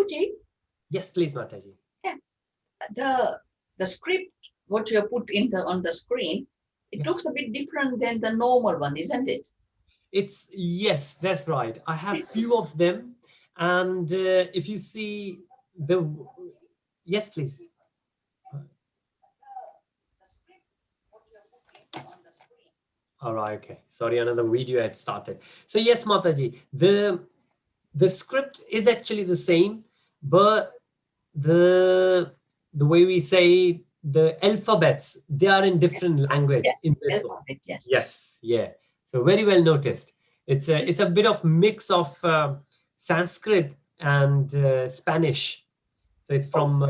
Prabhuji. Yes, please, Mataji. Yeah, the script what you have put on the screen, it Yes. looks a bit different than the normal one, isn't it? Yes, that's right. I have few of them, and if you see the, yes, please. All right, okay. Sorry, another video had started. So yes, Mataji, the script is actually the same, but the way we say the alphabets, they are in different language in this one. Alphabet, yes. Yes, yeah. So very well noticed. It's a bit of mix of Sanskrit and Spanish. So it's from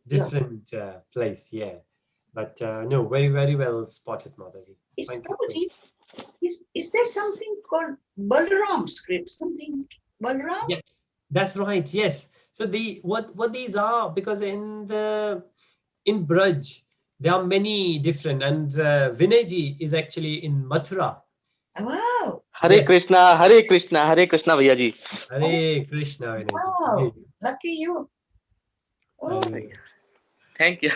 different place, yeah. But no, very, very well spotted, Mataji. Thank you so much. Is there something called Balaram script? Something Balaram? Yes, that's right. Yes. So the what these are, because in Braj there are many different, and Vinayji is actually in Mathura. Wow. Hare Yes. Krishna भैया जी. Hare Krishna, Vinayji. Wow. Lucky you. Oh. Thank you.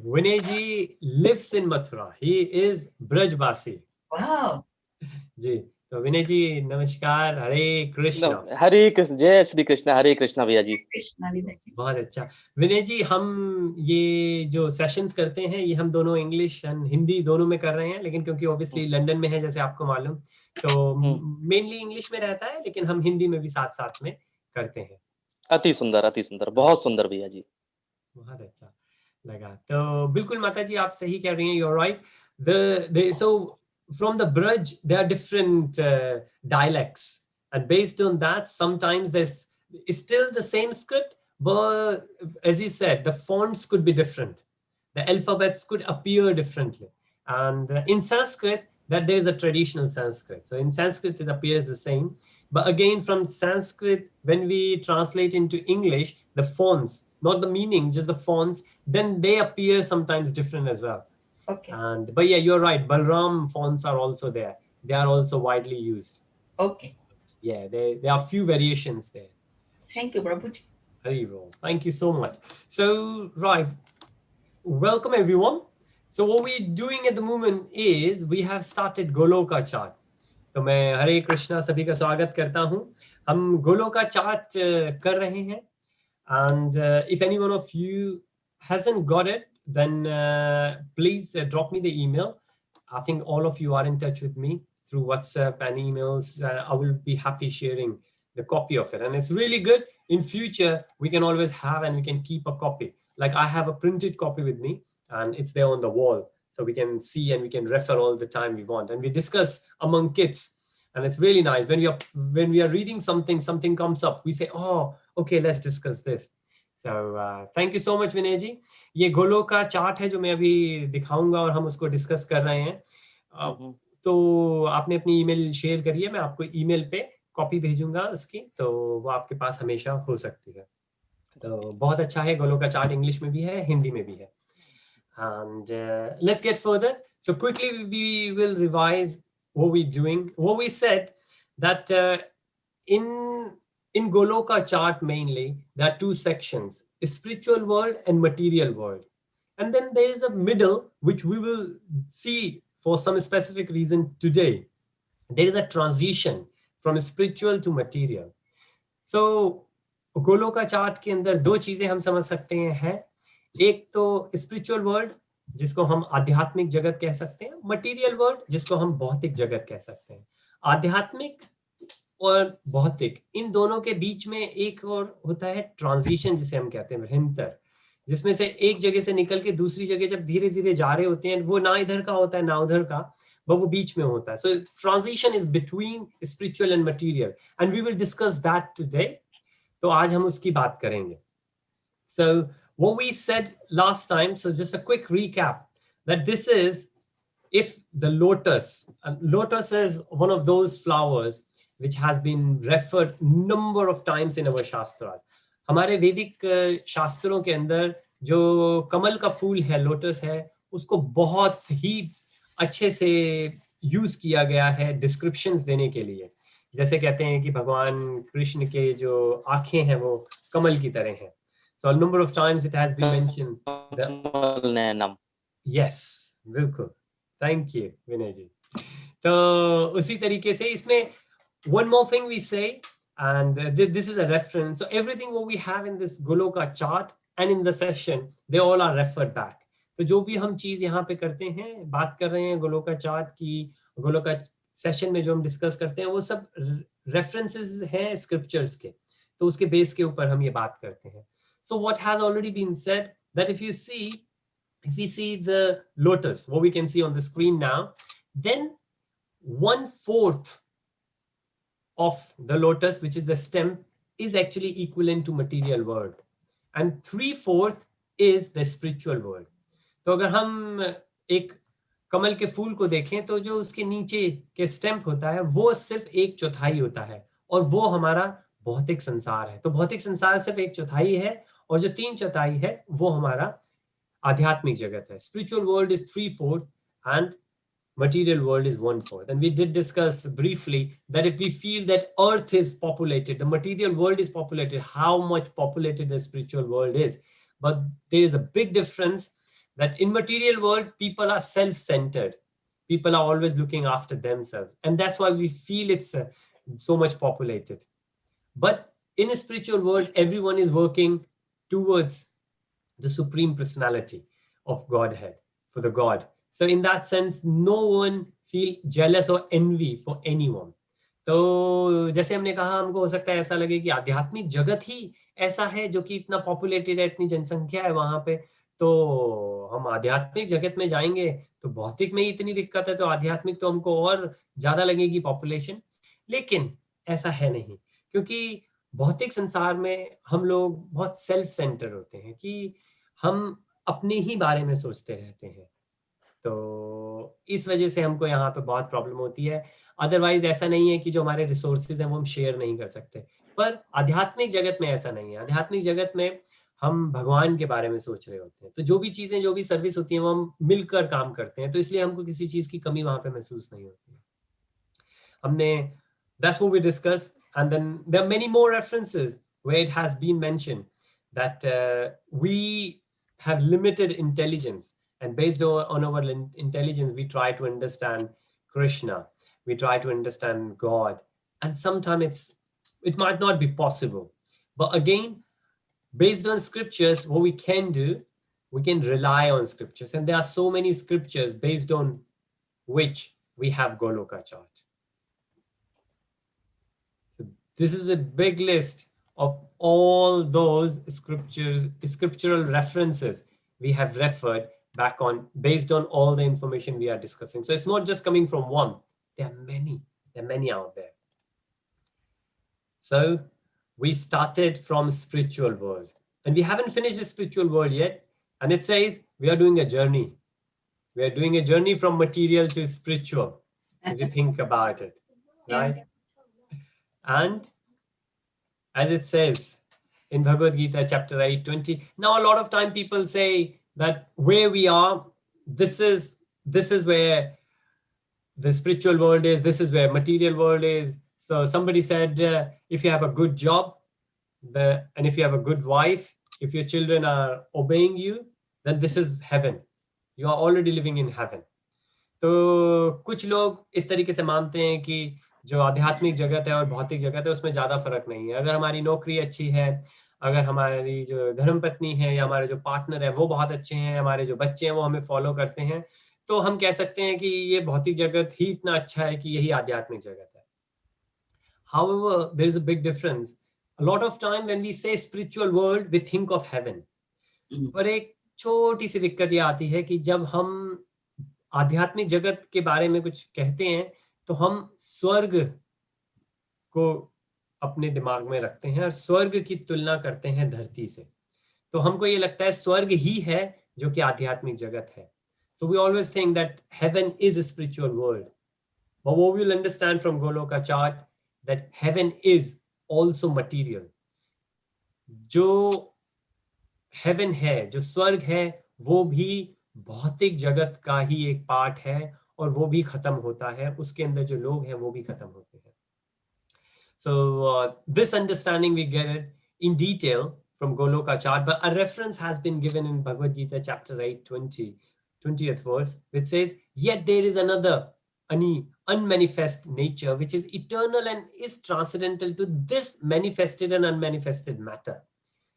Vinayji lives in Mathura. He is Brajbasi. Wow. जी. तो विनय जी नमस्कार. हरे कृष्णा. हरे कृष्ण. जय श्री कृष्ण. हरे कृष्णा भैया जी. कृष्णा विनय जी. बहुत अच्छा. विनय जी, हम ये जो सेशंस करते हैं ये हम दोनों इंग्लिश एंड हिंदी दोनों में कर रहे हैं, लेकिन क्योंकि ऑब्वियसली लंदन में है जैसे आपको मालूम, तो मेनली इंग्लिश में रहता है, लेकिन हम हिंदी में भी साथ साथ में करते हैं. अति सुंदर, बहुत सुंदर भैया जी. बहुत अच्छा लगा. तो बिल्कुल माता जी आप सही कह रही हैं. You're right. So from the Braj there are different dialects, and based on that sometimes there's still the same script, but as you said, the fonts could be different, the alphabets could appear differently. And in Sanskrit, that there is a traditional Sanskrit, so in Sanskrit it appears the same, but again from Sanskrit when we translate into English, the fonts, not the meaning, just the fonts, then they appear sometimes different as well. Okay. But yeah, you're right, Balram fonts are also there. They are also widely used. Okay. Yeah, there are few variations there. Thank you, Prabhuji. Haribol. Thank you so much. So, right, welcome everyone. So what we're doing at the moment is we have started Goloka Chart. तो मैं हरे कृष्णा सभी का स्वागत करता हूँ. हम Goloka chart कर रहे हैं. And if any one of you hasn't got it, then please drop me the email. I think all of you are in touch with me through WhatsApp and emails. I will be happy sharing the copy of it. And it's really good. In future, we can always have and we can keep a copy. Like I have a printed copy with me and it's there on the wall. So we can see and we can refer all the time we want. And we discuss among kids. And it's really nice when we are reading something comes up, we say, oh, okay, let's discuss this. So thank you so much, Vinay ji. ये Goloka chart है जो मैं अभी दिखाऊंगा और हम उसको discuss कर रहे हैं. तो आपने अपनी ईमेल शेयर करी है, मैं आपको ईमेल पे कॉपी भेजूंगा उसकी, तो वो आपके पास हमेशा हो सकती है. तो बहुत अच्छा है. गोलोका चार्ट इंग्लिश में भी है, हिंदी में भी है. And let's get further. So quickly we will revise what we're doing. What we said that in Goloka chart mainly there are two sections: spiritual world and material world, and then there is a middle which we will see for some specific reason today. There is a transition from spiritual to material. So Goloka chart के अंदर दो चीजें हम समझ सकते हैं. एक तो स्पिरिचुअल वर्ल्ड जिसको हम आध्यात्मिक जगत कह सकते हैं, मटेरियल वर्ल्ड जिसको हम भौतिक जगत कह सकते हैं. आध्यात्मिक और भौतिक इन दोनों के बीच में एक और होता है ट्रांजिशन जिसे हम कहते हैं भ्रंतर, जिसमें से एक जगह से निकल के दूसरी जगह जब धीरे धीरे जा रहे होते हैं, वो ना इधर का होता है ना उधर का, वो बीच में होता है. So transition is between spiritual and material and we will discuss that today. तो आज हम उसकी बात करेंगे. So what we said last time, so just a quick recap, that this is, if the lotus is one of those flowers which has been referred number of times in our shastras. हमारे वैदिक शास्त्रों के अंदर जो कमल का फूल है, lotus है, उसको बहुत ही अच्छे से यूज किया गया है डिस्क्रिप्शंस देने के लिए जैसे कहते हैं कि भगवान कृष्ण के जो आंखें हैं वो कमल की तरह हैं. So a number of times it has been mentioned that नैनम. yes, बिल्कुल. Thank you, विनय जी. तो उसी तरीके से इसमें one more thing we say, and this is a reference. So everything what we have in this Goloka chart and in the session, they all are referred back. तो जो भी हम चीज यहाँ पे करते हैं, बात कर रहे हैं गोलोका चार्ट की, गोलोका सेशन में जो हम डिस्कस करते हैं वो सब रेफरेंसेस हैं स्क्रिप्चर्स के, तो उसके बेस के ऊपर हम ये बात करते हैं. So what has already been said that if we see the lotus, what we can see on the screen now, then 1/4 of the lotus, which is the stem, is actually equivalent to material world, and 3/4 is the spiritual world. तो अगर हम एक कमल के फूल को देखें तो जो उसके नीचे के स्टेम होता है वो सिर्फ 1/4 होता है, और वो हमारा भौतिक संसार है. तो भौतिक संसार सिर्फ 1/4 है, और जो 3/4 है वो हमारा आध्यात्मिक जगत है. Spiritual world is 3/4 and material world is 1/4. And we did discuss briefly that if we feel that earth is populated, the material world is populated, how much populated the spiritual world is. But there is a big difference that in material world, people are self-centered. People are always looking after themselves. And that's why we feel it's so much populated. But in a spiritual world, everyone is working towards the supreme personality of Godhead, for the God. So in that sense, no one feel jealous or envy for anyone. तो जैसे हमने कहा, हमको हो सकता है ऐसा लगे कि आध्यात्मिक जगत ही ऐसा है जो कि इतना पॉपुलेटेड है, इतनी जनसंख्या है वहां पे, तो हम आध्यात्मिक जगत में जाएंगे तो भौतिक में ही इतनी दिक्कत है, तो आध्यात्मिक तो हमको और ज्यादा लगेगी पॉपुलेशन. लेकिन ऐसा है नहीं, क्योंकि भौतिक संसार में हम लोग बहुत सेल्फ सेंटर होते हैं कि हम अपने ही बारे में सोचते रहते हैं. तो इस वजह से हमको यहाँ पे बहुत प्रॉब्लम होती है. अदरवाइज ऐसा नहीं है कि जो हमारे रिसोर्सेज हैं वो हम शेयर नहीं कर सकते, पर आध्यात्मिक जगत में ऐसा नहीं है. आध्यात्मिक जगत में हम भगवान के बारे में सोच रहे होते हैं, तो जो भी चीजें, जो भी सर्विस होती है वो हम मिलकर काम करते हैं, तो इसलिए हमको किसी चीज की कमी वहां पे महसूस नहीं होती है. हमने that's what we discussed, and then there are many more references where it has been mentioned that we have limited intelligence, and based on our intelligence we try to understand Krishna, we try to understand God, and sometimes it might not be possible. But again, based on scriptures, what we can do, we can rely on scriptures, and there are so many scriptures based on which we have Goloka chart. So this is a big list of all those scriptural references we have referred back on, based on all the information we are discussing. So it's not just coming from one. There are many out there. So we started from spiritual world, and we haven't finished the spiritual world yet. And it says we are doing a journey. We are doing a journey from material to spiritual, if you think about it, right? And as it says in Bhagavad Gita, chapter 8:20. Now, a lot of time people say that where we are, this is where the spiritual world is, this is where material world is. So somebody said, if you have a good job, and if you have a good wife, if your children are obeying you, then this is heaven. You are already living in heaven. तो कुछ लोग इस तरीके से मानते हैं कि जो आध्यात्मिक जगत है और भौतिक जगत है उसमें ज्यादा फर्क नहीं है. अगर हमारी नौकरी अच्छी है, अगर हमारी जो धर्मपत्नी है या हमारे जो पार्टनर है वो बहुत अच्छे हैं, हमारे जो बच्चे हैं वो हमें फॉलो करते हैं, तो हम कह सकते हैं कि ये भौतिक जगत ही इतना अच्छा है कि यही आध्यात्मिक जगत है. However, there is a big difference. A lot of time when we say spiritual world, we think of heaven. पर एक छोटी सी दिक्कत ये आती है कि जब हम आध्यात्मिक जगत के बारे में कुछ कहते हैं तो हम स्वर्ग को अपने दिमाग में रखते हैं और स्वर्ग की तुलना करते हैं धरती से. तो हमको ये लगता है स्वर्ग ही है जो कि आध्यात्मिक जगत है. So we always think that heaven is a spiritual world. But what we will understand from Goloka chart, that heaven is also material. जो heaven है, जो स्वर्ग है, वो भी भौतिक जगत का ही एक पार्ट है और वो भी खत्म होता है. उसके अंदर जो लोग हैं वो भी खत्म होते हैं. So this understanding we get it in detail from Goloka Chart, but a reference has been given in Bhagavad Gita chapter 8, 20th verse, which says, yet there is another unmanifest nature, which is eternal and is transcendental to this manifested and unmanifested matter.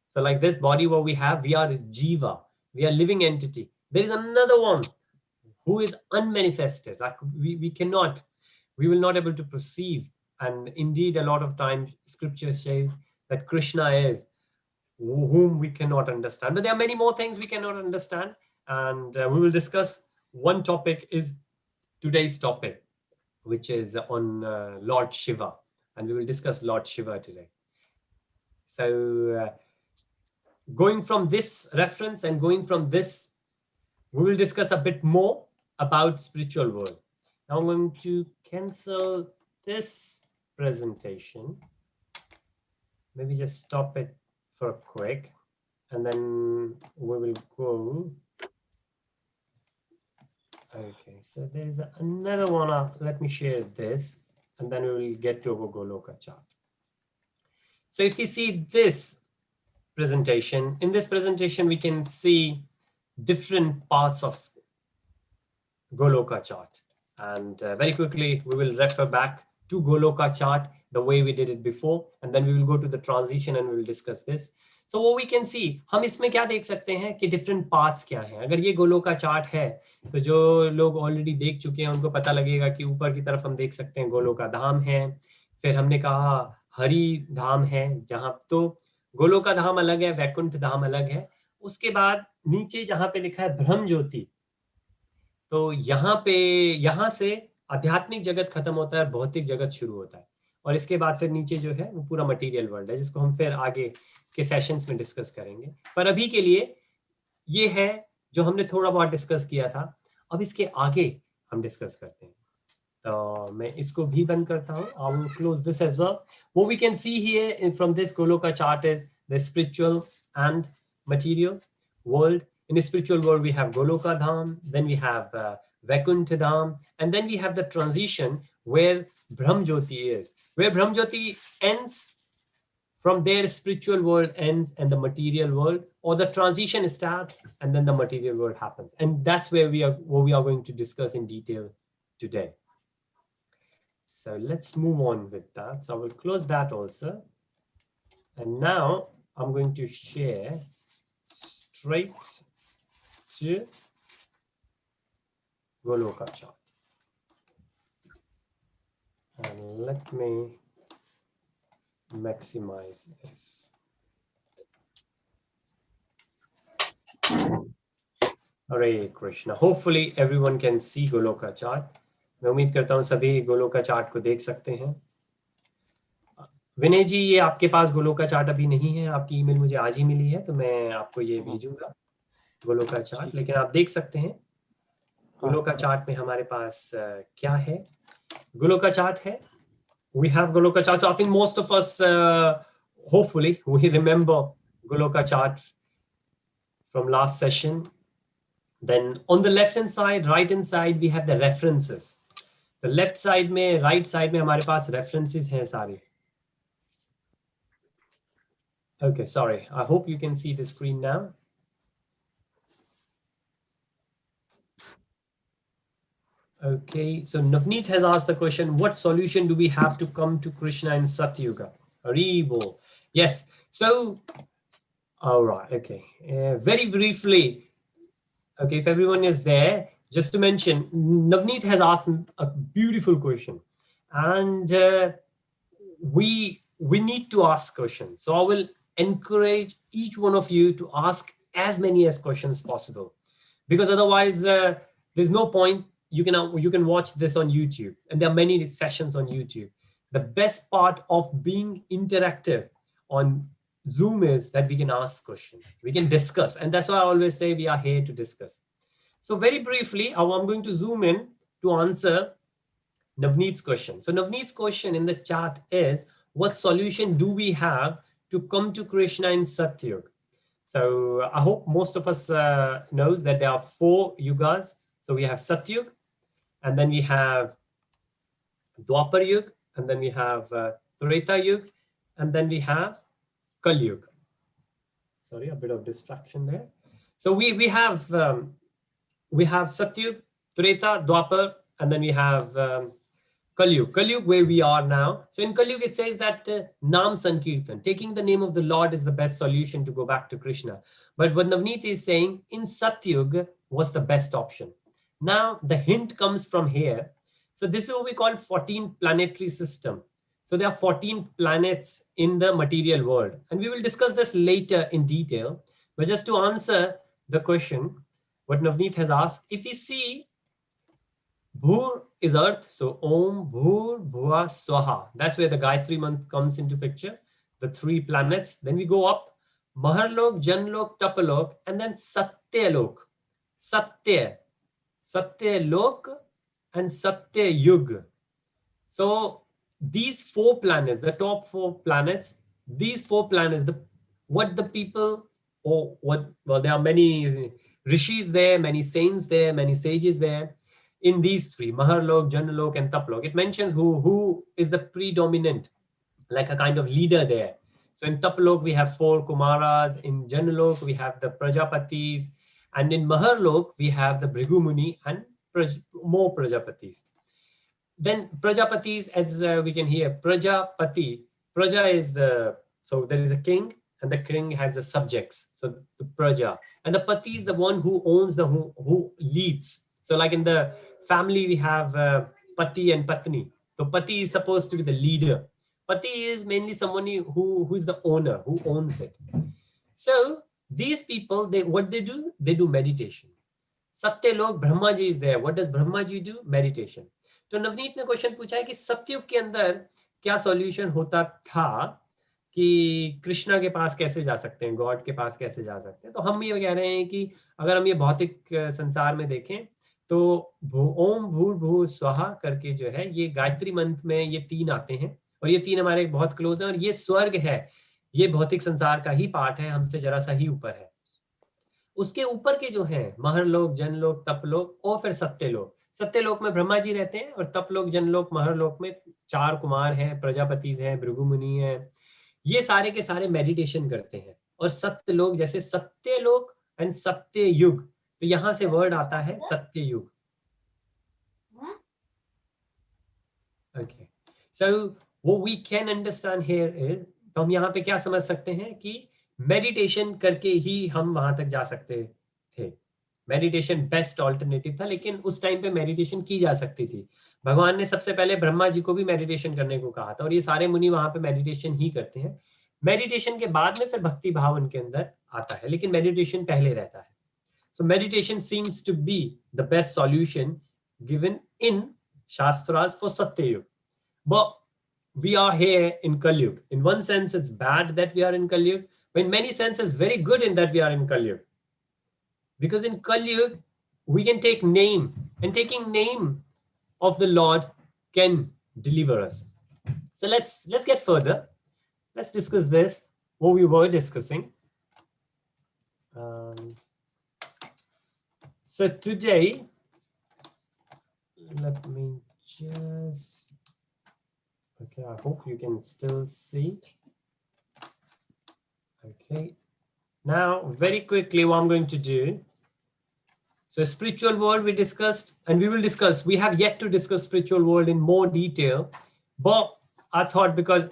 So like this body what we have, we are Jiva, we are living entity. There is another one who is unmanifested, like we will not able to perceive. And indeed, a lot of times scripture says that Krishna is whom we cannot understand. But there are many more things we cannot understand. And we will discuss one topic is today's topic, which is on Lord Shiva. And we will discuss Lord Shiva today. So going from this reference and going from this, we will discuss a bit more about spiritual world. Now I'm going to cancel this presentation. Maybe just stop it for a quick, and then we will go. Okay, so there's another one. Let me share this, and then we will get to our Goloka chart. So if you see this presentation, in this presentation, we can see different parts of Goloka chart. And very quickly, we will refer back to Goloka chart the way we did it before. And then we will go to the transition and we will discuss this. So what we can see, हम इसमें क्या देख सकते हैं कि different parts क्या हैं. अगर ये गोलोका चार्ट है तो जो लोग ऑलरेडी देख चुके हैं उनको पता लगेगा कि ऊपर की तरफ हम देख सकते हैं गोलोका धाम है. फिर हमने कहा हरि धाम है, जहाँ तो गोलोका धाम अलग है, वैकुंठ धाम अलग है. उसके बाद नीचे जहाँ पे लिखा है ब्रह्म ज्योति, तो यहाँ से आध्यात्मिक जगत खत्म होता है, भौतिक जगत शुरू होता है. और इसके बाद फिर नीचे जो है वो पूरा मटेरियल वर्ल्ड है, जिसको हम फिर आगे के सेशंस में डिस्कस करेंगे. पर अभी के लिए ये है जो हमने थोड़ा बहुत डिस्कस किया था. अब इसके आगे हम डिस्कस करते हैं. तो मैं इसको भी बंद करता हूँ. I will close this as well. What we can see here from this Goloka chart is the spiritual and material world. In the spiritual world, we have Goloka Dham, then we have Vaikuntha Dham, and then we have the transition where Brahm Jyoti is. Where Brahm Jyoti ends, from there spiritual world ends and the material world, or the transition starts and then the material world happens. And that's where what we are going to discuss in detail today. So let's move on with that. So I will close that also. And now I'm going to share straight to Goloka chart. And let me maximize this. Hare Krishna. Hopefully everyone can see Goloka chart. मैं उम्मीद करता हूँ सभी Goloka chart को देख सकते हैं. विनय जी, ये आपके पास गोलोका चार्ट अभी नहीं है, आपकी ईमेल मुझे आज ही मिली है, तो मैं आपको ये भेजूंगा गोलोका चार्ट. लेकिन आप देख सकते हैं गोलोका चार्ट में हमारे पास क्या है. गोलोका चार्ट है, we have Goloka chart. So I think most of us, hopefully, we remember Goloka chart from last session. Then on the left hand side, right hand side, we have the references. The left side में, right side में हमारे पास references हैं सारे. Okay, sorry. I hope you can see the screen now. Okay, so Navneet has asked the question, what solution do we have to come to Krishna in Satyuga? Haribo. Yes, so, all right, okay. Very briefly, okay, if everyone is there, just to mention, Navneet has asked a beautiful question. And we need to ask questions. So I will encourage each one of you to ask as many as questions possible. Because otherwise, there's no point. You can watch this on YouTube, and there are many sessions on YouTube. The best part of being interactive on Zoom is that we can ask questions, we can discuss, and that's why I always say we are here to discuss. So very briefly, I'm going to zoom in to answer Navneet's question. So Navneet's question in the chat is, what solution do we have to come to Krishna in Satyug? So I hope most of us knows that there are 4 yugas. So we have Satyug, and then we have Dwapar Yug, and then we have Treta Yuga, and then we have Kali Yuga. Sorry, a bit of distraction there. So we have Satyug, Treta, Dwapar, and then we have Kali Yuga. Kali Yuga, where we are now. So in Kali Yuga, it says that Nam Sankirtan, taking the name of the Lord is the best solution to go back to Krishna. But what Navneet is saying, in Satyug was the best option. Now the hint comes from here. So this is what we call 14 planetary system. So there are 14 planets in the material world. And we will discuss this later in detail. But just to answer the question, what Navneet has asked, if we see Bhur is earth, so Om, Bhur, Bhuva, Swaha. That's where the Gayatri month comes into picture, the 3 planets. Then we go up, Maharlok, Janlok, Tapalok, and then Satyalok. Satya, Satyalok, and Satya Yuga. So these 4 planets, the top 4 planets, these 4 planets, what the people, or what, well, there are many rishis there, many saints there, many sages there. In these 3, Maharlok, Janalok, and Taplok, it mentions who is the predominant, like a kind of leader there. So in Taplok, we have 4 Kumaras. In Janalok, we have the Prajapatis. And in Maharlok, we have the Bhrigu Muni and more Prajapatis. Then Prajapatis, as we can hear, Prajapati. Praja is so there is a king, and the king has the subjects. So the Praja. And the Pati is the one who owns, who leads. So like in the family, we have Pati and Patni. So Pati is supposed to be the leader. Pati is mainly someone who is the owner, who owns it. So these people, what they do? They do meditation. Satyalok, Brahma ji is there. What does Brahma ji do? Meditation. तो नवनीत ने question पूछा है कि सत्ययुग के अंदर क्या solution होता था कि कृष्णा के पास कैसे जा सकते हैं, गॉड के पास कैसे जा सकते हैं. तो हम ये कह रहे हैं कि अगर हम ये भौतिक संसार में देखें तो ओम भूर्भुव स्वाहा करके जो है, ये गायत्री मंत्र में ये 3 आते हैं और ये 3 हमारे बहुत क्लोज हैं. और ये स्वर्ग है, ये भौतिक संसार का ही पार्ट है, हमसे जरा सा ही ऊपर है. उसके ऊपर के जो हैं महरलोक, जनलोक, तपलोक और फिर सत्यलोक. सत्यलोक में ब्रह्मा जी रहते हैं और तपलोक, जनलोक, महरलोक में 4 कुमार हैं, प्रजापति हैं, भृगु मुनि हैं. ये सारे के सारे मेडिटेशन करते हैं. और सत्यलोक जैसे सत्यलोक एंड सत्ययुग, तो यहां से वर्ड आता है Satyayug. Okay, so what we can understand here is, तो हम यहाँ पे क्या समझ सकते हैं कि मेडिटेशन करके ही हम वहां तक जा सकते थे. मेडिटेशन बेस्ट ऑल्टरनेटिव था, लेकिन उस टाइम पे मेडिटेशन की जा सकती थी. भगवान ने सबसे पहले ब्रह्मा जी को भी मेडिटेशन करने को कहा था और ये सारे मुनि वहां पे मेडिटेशन ही करते हैं. मेडिटेशन के बाद में फिर भक्ति भाव उनके अंदर आता है, लेकिन मेडिटेशन पहले रहता है. So meditation seems to be the best solution given in shastras for Satyayug. But we are here in Kali Yuga. In one sense, it's bad that we are in Kali Yuga, but in many senses, very good in that we are in Kali Yuga. Because in Kali Yuga, we can take name, and taking name of the Lord can deliver us. So let's get further. Let's discuss this, what we were discussing. So today, let me just... Okay, I hope you can still see. Okay, now very quickly what I'm going to do. So spiritual world we discussed, and we will discuss. We have yet to discuss spiritual world in more detail, but I thought because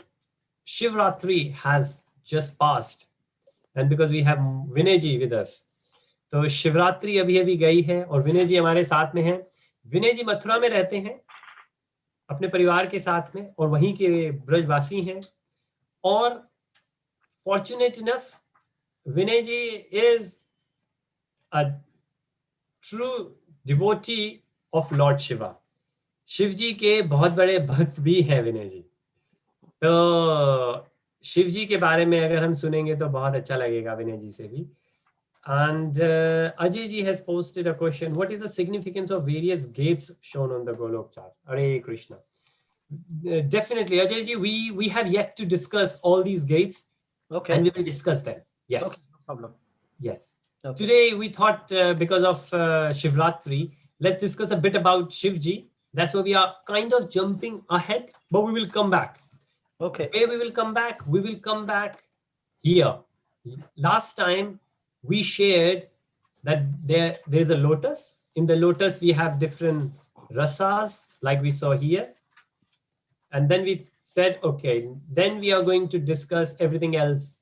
Shivratri has just passed, and because we have Vinay ji with us, तो शिवरात्रि अभी गई है और विनय जी हमारे साथ में हैं. विनय जी मथुरा में रहते हैं अपने परिवार के साथ में और वहीं के ब्रजवासी हैं. और fortunate enough Vinay ji is a true devotee of lord Shiva. Shiv ji के बहुत बड़े भक्त भी हैं विनय जी. तो शिव जी के बारे में अगर हम सुनेंगे तो बहुत अच्छा लगेगा विनय जी से भी. And Ajay ji has posted a question. What is the significance of various gates shown on the Goloka chart? Hare Krishna. Definitely, Ajay ji, we have yet to discuss all these gates. Okay. And we will discuss them. Yes. Okay, no problem. Yes. Okay. Today we thought because of Shivratri, let's discuss a bit about Shiv ji. That's why we are kind of jumping ahead, but we will come back. Okay. Where we will come back? We will come back here. Last time we shared that there is a lotus. In the lotus we have different rasas, like we saw here. And then we said, okay, then we are going to discuss everything else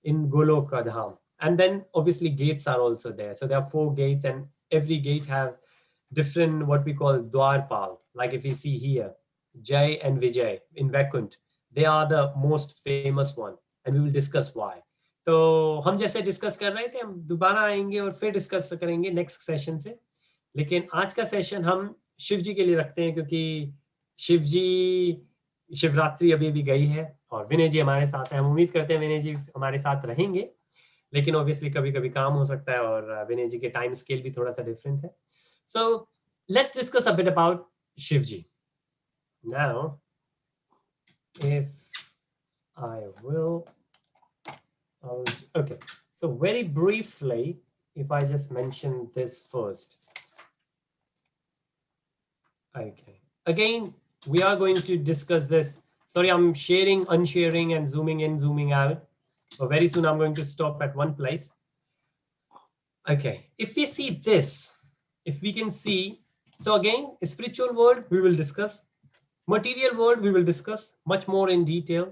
in Goloka Dham. And then obviously gates are also there. So there are 4 gates, and every gate have different what we call Dwarpal. Like if you see here, Jai and Vijay in Vaikunt, they are the most famous one, and we will discuss why. तो हम जैसे discuss कर रहे थे, हम दोबारा आएंगे और फिर डिस्कस करेंगे नेक्स्ट सेशन से. लेकिन आज का सेशन हम शिव जी के लिए रखते हैं, क्योंकि शिव जी शिवरात्रि अभी भी गई है और विनय जी हमारे साथ हैं. हम उम्मीद करते हैं विनय जी हमारे साथ रहेंगे, लेकिन ऑब्वियसली कभी कभी काम हो सकता है और विनय जी के टाइम स्केल भी थोड़ा सा डिफरेंट है. So let's discuss a bit about Shiv ji. Now if I will, okay, so very briefly, if I just mention this first. Okay, again, we are going to discuss this. Sorry, I'm sharing, unsharing, and zooming in, zooming out. So very soon I'm going to stop at one place. Okay, if we see this, if we can see, so again, spiritual world, we will discuss. Material world, we will discuss much more in detail.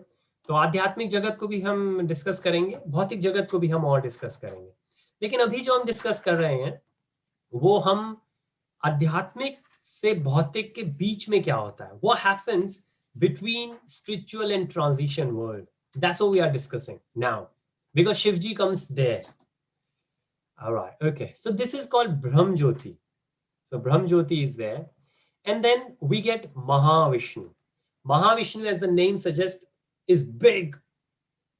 तो आध्यात्मिक जगत को भी हम discuss करेंगे, भौतिक जगत को भी हम और डिस्कस करेंगे. लेकिन अभी जो हम डिस्कस कर रहे हैं वो हम आध्यात्मिक से भौतिक के बीच में क्या होता है, what happens between spiritual and transition world. That's what we are discussing now, because Shivji comes there. All right, okay, so this is called Brahm Jyoti. So Brahm Jyoti is there. And then we get Mahavishnu. Mahavishnu, as the name suggests, is big.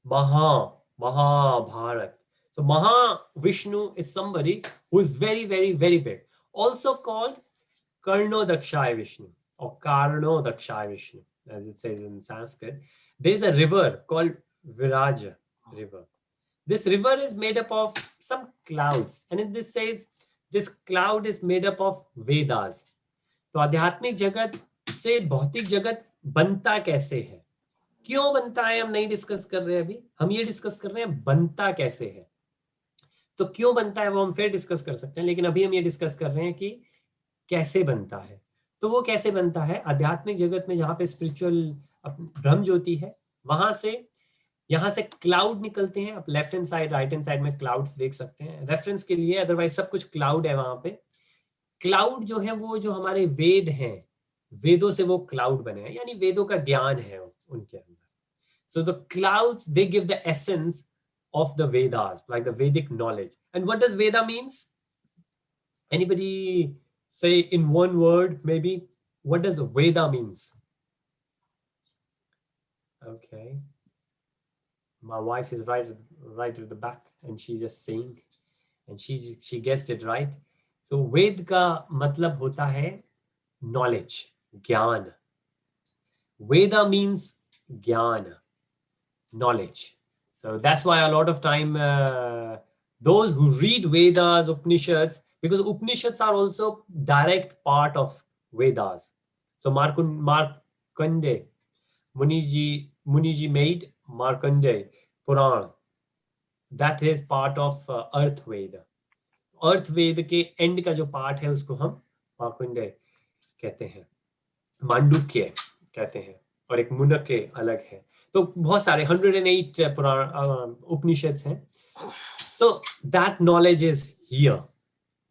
Mahabharat. So Mahavishnu is somebody who is very, very, very big. Also called Karnodakshaya Vishnu or Karnodakshaya Vishnu, as it says in Sanskrit. There is a river called Viraja River. This river is made up of some clouds. And in this says, this cloud is made up of Vedas. तो आध्यात्मिक जगत से भौतिक जगत बनता कैसे है, क्यों बनता है, हम नहीं डिस्कस कर रहे हैं अभी. हम ये डिस्कस कर रहे हैं बनता कैसे है. तो क्यों बनता है वो हम फिर डिस्कस कर सकते हैं, लेकिन अभी हम ये डिस्कस कर रहे हैं कि कैसे बनता है. तो वो कैसे बनता है, आध्यात्मिक जगत में जहाँ पे स्पिरिचुअल ब्रह्म ज्योति है, वहां से यहाँ से क्लाउड निकलते हैं. आप left hand side, right hand side में क्लाउड्स देख सकते हैं रेफरेंस के लिए, अदरवाइज सब कुछ क्लाउड है वहां पे. क्लाउड जो है वो जो हमारे वेद हैं, वेदों से वो क्लाउड बने हैं, यानी वेदों का ज्ञान है उनके अंदर. So the clouds they give the essence of the Vedas, like the Vedic knowledge. And what does Veda means? Anybody say in one word, maybe, what does Veda means? Okay. My wife is right at the back, and she's just saying, and she guessed it right. So Ved का मतलब होता है knowledge, ज्ञान. Veda means ज्ञान, knowledge. So that's why a lot of time those who read Vedas, Upanishads, because Upanishads are also direct part of Vedas. So Markandeya, Muniji made Markandeya Puran. That is part of Earth Veda. Earth Veda के end का जो part है उसको हम Markandeya कहते हैं, मांडुक्य कहते हैं, और एक मुनक्य अलग है. तो बहुत सारे 108 Upanishads हैं. So that knowledge is here.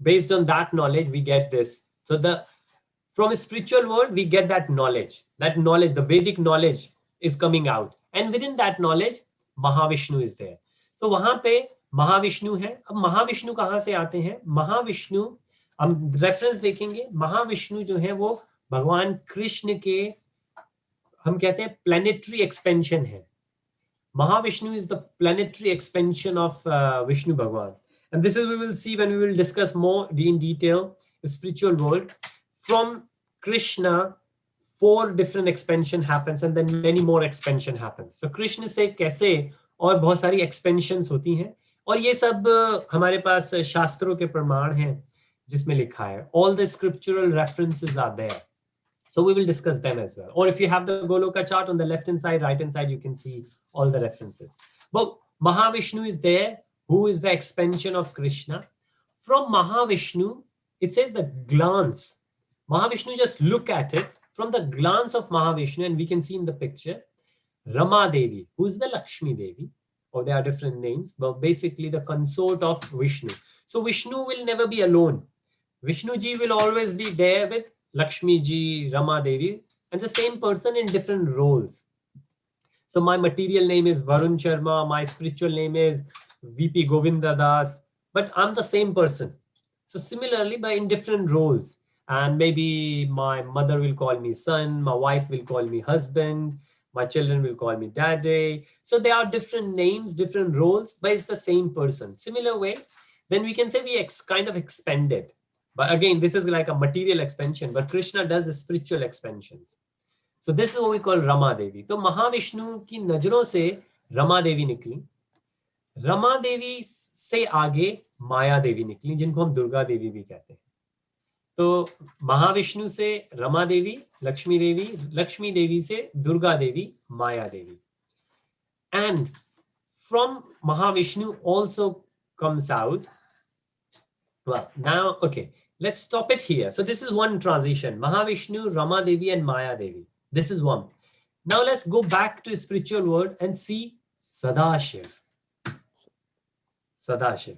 Based on that knowledge, we get this. So from a spiritual world, we get that knowledge. That knowledge, the Vedic knowledge is coming out. And within that knowledge, Mahavishnu is there. So वहाँ पे महाविष्णु है. अब महाविष्णु कहाँ से आते हैं? महाविष्णु, हम reference देखेंगे. महाविष्णु जो है वो भगवान कृष्ण के, हम कहते हैं प्लैनेटरी एक्सपेंशन है. Mahavishnu is the planetary expansion of Vishnu Bhagwan. And this is, we will see when we will discuss more in detail the spiritual world. From Krishna, 4 different expansion happens, and then many more expansion happens. So Krishna से कैसे और बहुत सारी expansions होती हैं, और ये सब हमारे पास शास्त्रों के प्रमाण हैं जिसमें लिखा है. All the scriptural references are there. So we will discuss them as well. Or if you have the Goloka chart on the left hand side, right hand side, you can see all the references. But Mahavishnu is there, who is the expansion of Krishna. From Mahavishnu, it says the glance. Mahavishnu, just look at it from the glance of Mahavishnu, and we can see in the picture Rama Devi, who is the Lakshmi Devi, or there are different names, but basically the consort of Vishnu. So Vishnu will never be alone. Vishnu ji will always be there with Lakshmi ji, Rama Devi, and the same person in different roles. So my material name is Varun Sharma, my spiritual name is VP Govinda Das, but I'm the same person. So similarly, but in different roles. And maybe my mother will call me son, my wife will call me husband, my children will call me daddy. So there are different names, different roles, but it's the same person. Similar way, then we can say we kind of expanded. But again, this is like a material expansion, but Krishna does spiritual expansions. So this is what we call Rama Devi. तो महाविष्णु की नजरों से रमा देवी निकली, रमा देवी से आगे माया देवी निकली, जिनको हम दुर्गा देवी भी कहते हैं. तो महाविष्णु से रमा देवी, लक्ष्मी देवी से दुर्गा देवी, माया देवी. And from Mahavishnu also comes out. Well, now, okay, let's stop it here. So this is one transition. Mahavishnu, Rama Devi and Maya Devi. This is one. Now let's go back to spiritual world and see Sadashiv. Sadashiv.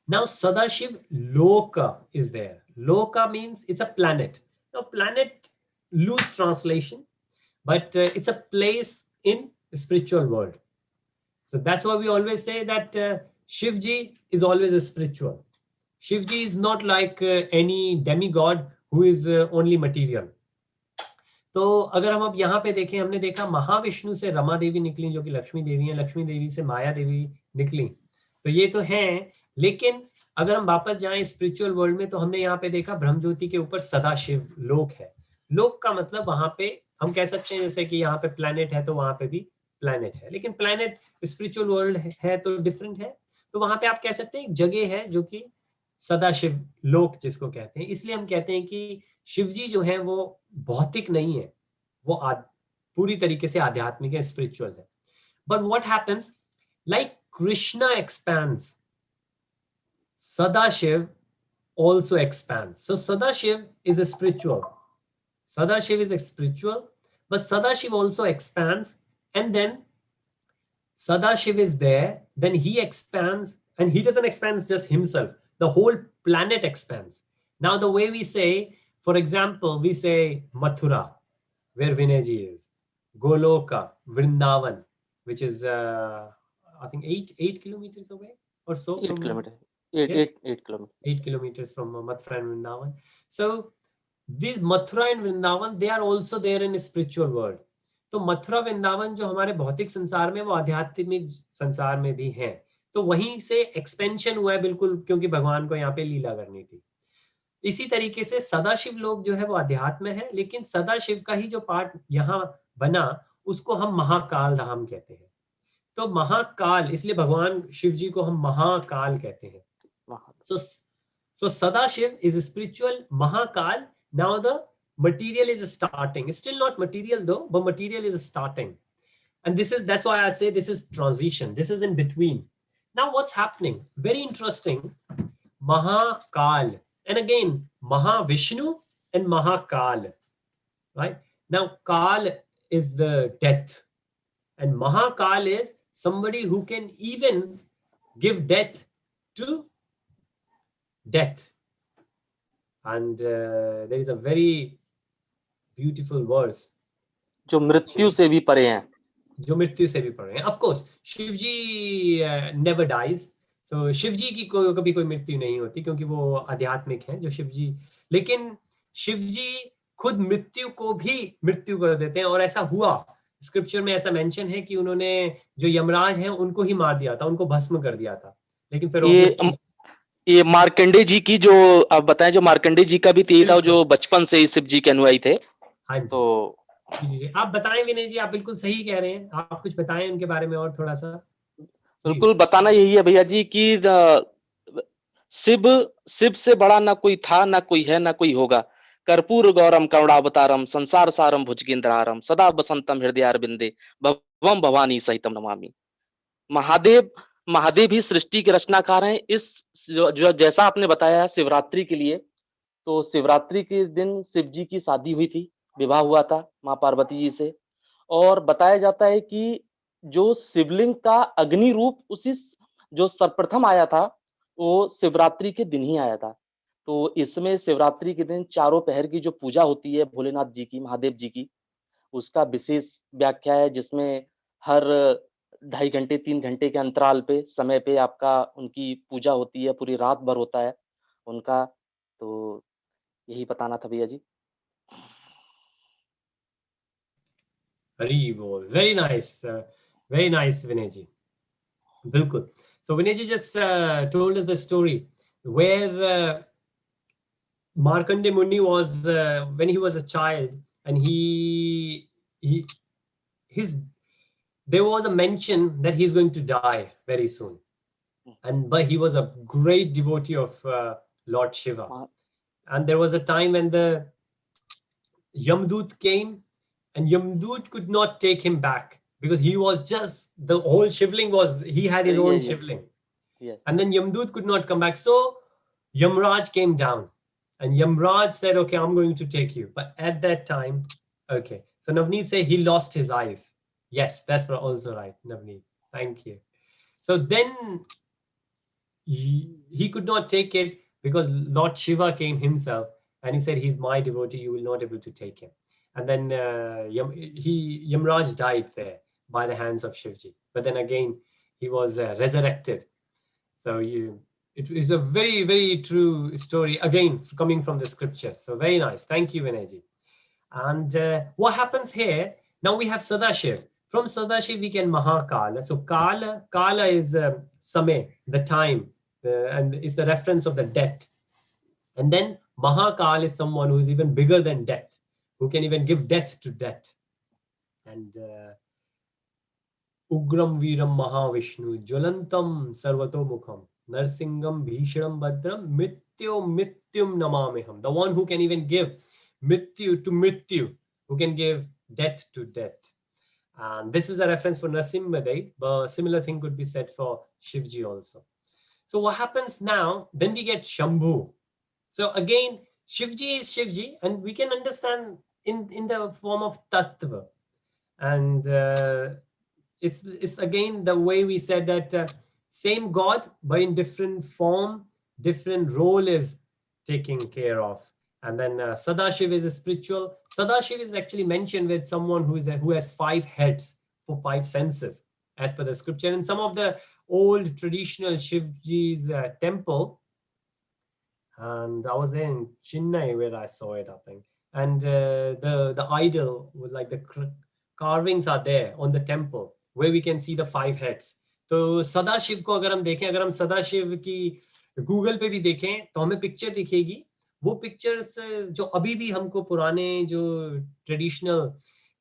Now Sadashiv, Loka is there. Loka means it's a planet. Now planet, loose translation, but it's a place in the spiritual world. So that's why we always say that Shivji is always a spiritual. Shivji is not like any demigod who is only material. तो अगर हम अब यहाँ पे देखें, हमने देखा महाविष्णु से रमा देवी निकली जो कि लक्ष्मी देवी है, लक्ष्मी देवी से माया देवी निकली, तो ये तो हैं. लेकिन अगर हम वापस जाएं स्पिरिचुअल वर्ल्ड में, तो हमने यहाँ पे देखा ब्रह्म ज्योति के ऊपर सदाशिव लोक है. लोक का मतलब वहां पे हम कह सकते हैं जैसे कि यहाँ पे प्लैनेट है तो वहां पे भी प्लैनेट है, लेकिन प्लैनेट स्पिरिचुअल वर्ल्ड है तो डिफरेंट है. तो वहां पे आप कह सकते हैं एक जगह है जो कि सदाशिव लोक जिसको कहते हैं. इसलिए हम कहते हैं कि शिवजी जो है वो भौतिक नहीं है, वो पूरी तरीके से आध्यात्मिक है, स्पिरिचुअल है. But what happens, like Krishna expands, Sadashiv also expands. So Sadashiv is a spiritual. Sadashiv is a spiritual, but Sadashiv also expands, and then Sadashiv is there, then he expands, and he doesn't expand just himself. The whole planet expands. Now the way we say, for example, we say Mathura, where Vinayji is, Goloka, Vrindavan, which is I think 8 kilometers away or so. 8 kilometers. 8 kilometers. 8 kilometers from Mathura and Vrindavan. So these Mathura and Vrindavan, they are also there in the spiritual world. तो मथुरा वृंदावन जो हमारे भौतिक संसार में, वो आध्यात्मिक संसार में भी हैं. तो वहीं से एक्सपेंशन हुआ है बिल्कुल, क्योंकि भगवान को यहाँ पे लीला करनी थी. इसी तरीके से सदाशिव लोक जो है वो अध्यात्म है, लेकिन सदाशिव का ही जो पार्ट यहाँ बना उसको हम महाकाल धाम कहते हैं. तो महाकाल, इसलिए भगवान शिव जी को हम महाकाल कहते हैं. So Sadashiv is a spiritual, Mahakal. Now the material is starting. It's still not material though, but material is starting. And that's why I say this is transition. This is in between. Now what's happening? Very interesting. Mahakal. And again, Mahavishnu and Mahakal. Right? Now Kal is the death. And Mahakal is somebody who can even give death to death. And there is a very beautiful verse. जो मृत्यु से भी परे हैं. जो मृत्यु से भी परे हैं. Of course, Shivji never dies. So Shivji की कभी कोई मृत्यु नहीं होती, क्योंकि वो आध्यात्मिक हैं जो शिवजी. लेकिन शिवजी खुद मृत्यु को भी मृत्यु कर देते हैं, और ऐसा हुआ. स्क्रिप्चर में ऐसा मेंशन है कि उन्होंने जो यमराज हैं उनको ही मार दिया था, उनको भस्म कर दिया था. लेकिन फिर ये मार्कंडे जी की जो आप बताएं, जो मार्कंडे जी का भी यही था, जो बचपन से ही शिव जी के अनुयायी थे. हाँ जी. तो जी आप बताएं विनय जी, आप बिल्कुल सही कह रहे हैं. आप कुछ बताएं उनके बारे में और थोड़ा सा. बिल्कुल बताना यही है भैया जी कि शिव से बड़ा ना कोई था, ना कोई है, ना कोई होगा. कर्पूर गौरम करुणावतारम संसार सारम भुजगेंद्रहारम सदा वसंतम हृदयारविंदे भवम भवानी सहितम नमामि। महादेव महादेव ही सृष्टि के रचनाकार हैं। इस जो जैसा आपने बताया शिवरात्रि के लिए, तो शिवरात्रि के दिन शिव जी की शादी हुई थी, विवाह हुआ था माँ पार्वती जी से। और बताया जाता है कि जो शिवलिंग का अग्नि रूप उसी जो सर्वप्रथम आया था वो शिवरात्रि के दिन ही आया था। तो इसमें शिवरात्रि के दिन चारों पहर की जो पूजा होती है भोलेनाथ जी की, महादेव जी की, उसका विशेष व्याख्या है, जिसमें हर 2.5 घंटे 3 घंटे के अंतराल पे समय पे आपका उनकी पूजा होती है, पूरी रात भर होता है उनका। तो यही बताना था भैया जी। Hari bol. Very nice, Vinay ji. Bilkul. So Vinay ji just told us the story where Markandeya Muni was when he was a child, and his there was a mention that he's going to die very soon, but he was a great devotee of Lord Shiva, and there was a time when the Yamdut came, and Yamdut could not take him back because he was just the whole Shivling was he had his own Shivling, and then Yamdut could not come back. So Yamraj came down, and Yamraj said, "Okay, I'm going to take you." But at that time, okay, so Navneet said he lost his eyes. Yes, that's also right, Navneet. Thank you. So then he could not take it because Lord Shiva came himself and he said, "He's my devotee, you will not able to take him." And then Yamraj died there by the hands of Shivji. But then again, he was resurrected. So it is a very, very true story, again, coming from the scriptures. So very nice. Thank you, Vinayji. And what happens here, now we have Sadashiv. From Sadashiv, we get Mahakala. So Kala is Samay, the time, and is the reference of the death. And then Mahakal is someone who is even bigger than death, who can even give death to death. And Ugram Viram Mahavishnu, Jwalantam Sarvatomukham, Narsingam Bhishanam Bhadram, Mityum Namamiham. The one who can even give Mityu to Mityu, who can give death to death. And this is a reference for Narsimhadev, but similar thing could be said for Shivji also. So what happens now? Then we get Shambhu. So again, Shivji is Shivji, and we can understand in the form of Tattva. And it's again the way we said that same God, but in different form, different role is taken care of. And then Sadashiv is a spiritual. Sadashiv is actually mentioned with someone who has 5 heads for 5 senses, as per the scripture. In some of the old traditional Shivji's temple, and I was there in Chennai where I saw it, I think. And the idol with like the carvings are there on the temple where we can see the 5 heads. तो सदाशिव को अगर हम देखें, अगर हम सदाशिव की Google पे भी देखें तो हमें पिक्चर दिखेगी. वो पिक्चर्स जो अभी भी हमको पुराने जो ट्रेडिशनल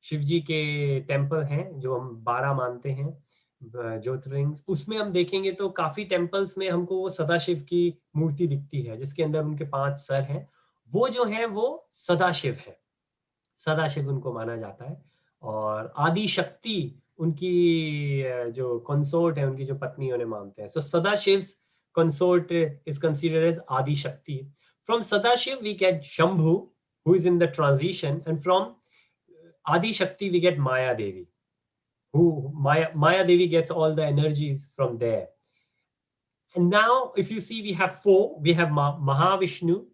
शिवजी के टेम्पल हैं, जो हम 12 मानते हैं ज्योतिर्लिंग्स, उसमें हम देखेंगे तो काफी टेम्पल्स में हमको वो सदाशिव की मूर्ति दिखती है, जिसके अंदर उनके 5 सर हैं. वो जो है वो सदाशिव है, सदाशिव उनको माना जाता है. और आदि शक्ति उनकी जो कंसोर्ट है, उनकी जो पत्नी उन्हें मानते हैं. सो सदाशिव्स consort is considered as Adi Shakti. From Sadashiv we get Shambhu, who is in the transition, and from Adi Shakti we get Maya Devi, who Maya Devi gets all the energies from there. And now if you see, we have 4. We have Mahavishnu,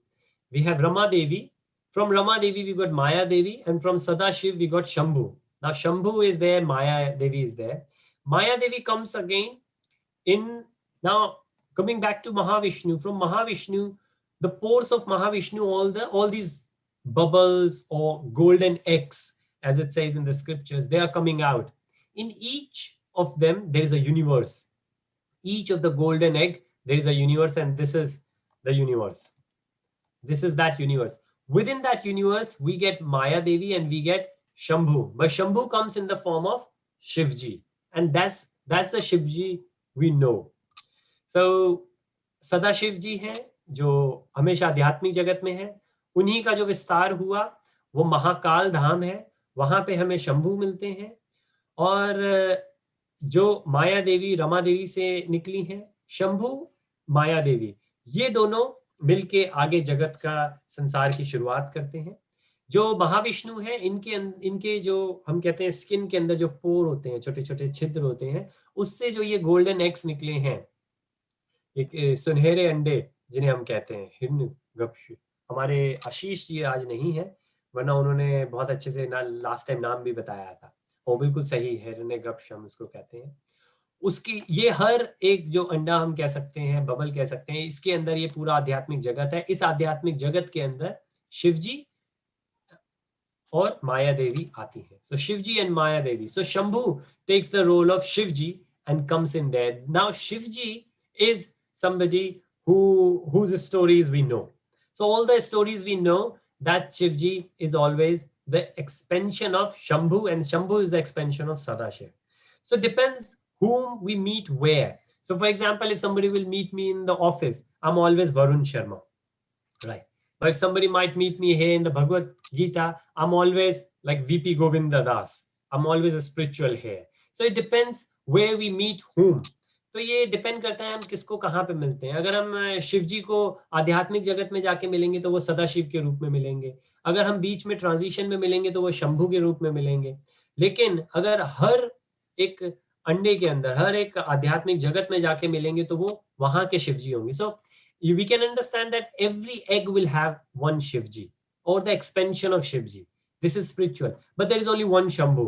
we have Rama Devi. From Rama Devi we got Maya Devi, and from Sadashiv we got Shambhu. Now Shambhu is there, Maya Devi is there. Maya Devi comes again in, now coming back to Mahavishnu. From Mahavishnu, the pores of Mahavishnu, all these bubbles or golden eggs, as it says in the scriptures, they are coming out. In each of them, there is a universe. Each of the golden egg, there is a universe, and this is the universe. This is that universe. Within that universe, we get Maya Devi and we get Shambhu. But Shambhu comes in the form of Shivji. And that's the Shivji we know. So Sadashiv जी हैं जो हमेशा आध्यात्मिक जगत में हैं. उन्हीं का जो विस्तार हुआ वो महाकाल धाम है, वहां पे हमें शंभू मिलते हैं। और जो माया देवी रमा देवी से निकली हैं, शंभू माया देवी, ये दोनों मिलके आगे जगत का संसार की शुरुआत करते हैं। जो महाविष्णु है, इनके जो हम कहते हैं स्किन के अंदर जो पोर होते हैं, छोटे छोटे छिद्र होते हैं, उससे जो ये गोल्डन एग्स निकले हैं, एक सुनहरे अंडे जिन्हें हम कहते हैं हिरण्यगर्भ। हमारे आशीष जी आज नहीं है, वरना उन्होंने बहुत अच्छे से लास्ट टाइम नाम भी बताया था, वो बिल्कुल सही है, हिरण्यगर्भ हम उसको कहते हैं। उसकी ये हर एक जो अंडा हम कह सकते हैं, बबल कह सकते हैं, इसके अंदर ये पूरा आध्यात्मिक जगत है। इस आध्यात्मिक जगत के अंदर शिव जी और माया देवी आती है। So Shivji and Maya Devi. So Shambhu takes the role of Shivji and comes in there. Now Shivji is somebody whose stories we know. So all the stories we know that Shivji is always the expansion of Shambhu, and Shambhu is the expansion of Sadashiv. So depends whom we meet where. So for example, if somebody will meet me in the office, I'm always Varun Sharma, right? But if somebody might meet me here in the Bhagavad Gita, I'm always like VP Govinda Das. I'm always a spiritual here. So it depends where we meet whom. तो ये depend करता है हम किसको कहाँ पे मिलते हैं। अगर हम शिव जी को आध्यात्मिक जगत में जाके मिलेंगे तो वो सदाशिव के रूप में मिलेंगे। अगर हम बीच में ट्रांजिशन में मिलेंगे तो वो शंभु के रूप में मिलेंगे। लेकिन अगर हर एक अंडे के अंदर, हर एक आध्यात्मिक जगत में जाके मिलेंगे तो वो वहां के शिव जी होंगे। सो we can understand that every egg will have one Shivji or the expansion of Shivji. This is spiritual, but there is only one Shambhu.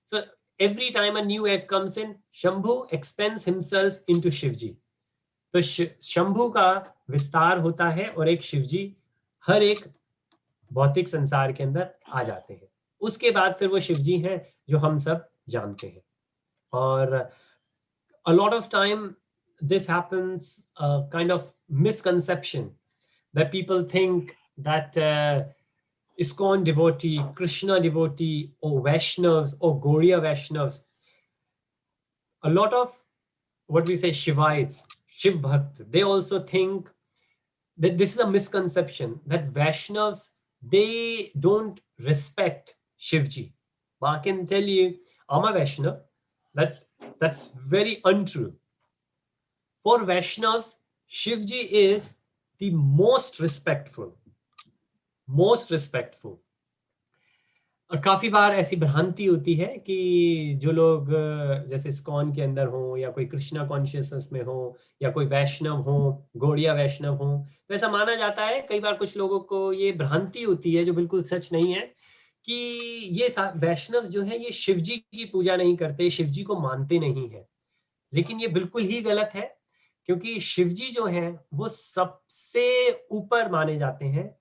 So every time a new egg comes in, Shambhu expands himself into Shivji. तो शंभु का विस्तार होता है और एक शिवजी हर एक भौतिक संसार के अंदर आ जाते हैं। उसके बाद फिर वो शिवजी हैं जो हम सब जानते हैं। और a lot of time this happens kind of misconception that people think that ISKCON devotee, Krishna devotee, or Vaishnavas or Gaudiya Vaishnavas, a lot of what we say Shivites, Shiv Bhakt, they also think that this is a misconception that Vaishnavas, they don't respect Shivji. But I can tell you, I'm a Vaishnav, that's very untrue. For Vaishnavas, Shivji is the most respectful. Most respectful. काफी बार ऐसी भ्रांति होती है कि जो लोग जैसे ISKCON के अंदर हो या कोई कृष्णा कॉन्शियसनेस में हो या कोई वैष्णव हो, गौड़िया वैष्णव हो, तो ऐसा माना जाता है, कई बार कुछ लोगों को ये भ्रांति होती है जो बिल्कुल सच नहीं है, कि ये वैष्णव जो है ये शिवजी की पूजा नहीं करते, शिवजी को मानते नहीं है। लेकिन ये बिल्कुल ही गलत है, क्योंकि शिवजी जो हैं वो सबसे ऊपर माने जाते हैं,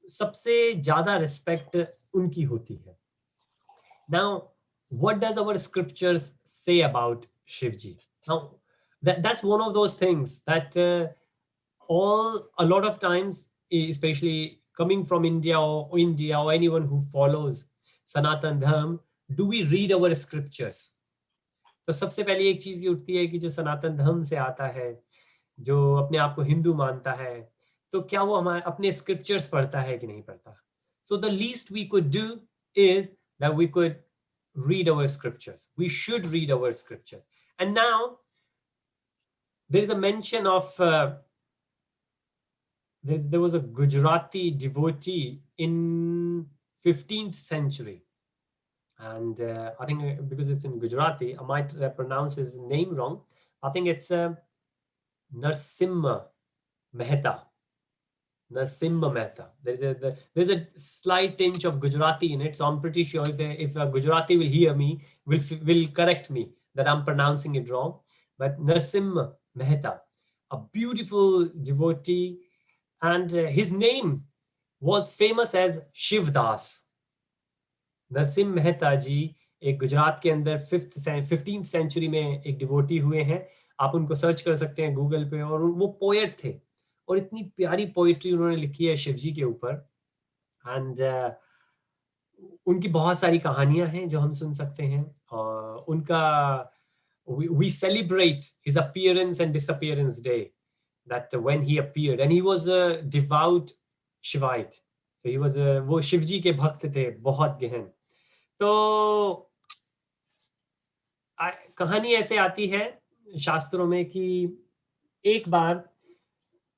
सबसे ज्यादा रिस्पेक्ट उनकी होती है। Now, what does our scriptures say about Shivji? Now, that's one of those things that a lot of times, especially coming from India or anyone who follows Sanatan Dharma, do we read our scriptures? तो सबसे पहले एक चीज ये उठती है कि जो सनातन धर्म से आता है, जो अपने आप को हिंदू मानता है, तो क्या वो हमारे अपने स्क्रिप्चर्स पढ़ता है कि नहीं पढ़ता? So the least we could do is that we could read our scriptures. We should read our scriptures. And now there is a mention of there was a Gujarati devotee in 15th century, and I think because it's in Gujarati, I might pronounce his name wrong. I think it's Narsimha Mehta. Narsimha Mehta. There's a slight tinge of Gujarati in it, so I'm pretty sure if a Gujarati will hear me, will correct me that I'm pronouncing it wrong. But Narsimha Mehta, a beautiful devotee, and his name was famous as Shiv Das. Narasimha Mehta जी एक गुजरात के अंदर 15th century में एक devotee हुए हैं। आप उनको search कर सकते हैं गूगल पे, और वो पोएट थे और इतनी प्यारी पोएट्री उन्होंने लिखी है शिवजी के ऊपर। एंड उनकी बहुत सारी कहानियां हैं जो हम सुन सकते हैं। और उनका we celebrate his appearance and disappearance day, that when he appeared, and he was a devout Shivite, So he was वो शिव जी के भक्त थे बहुत गहन. तो कहानी ऐसे आती है शास्त्रों में कि एक बार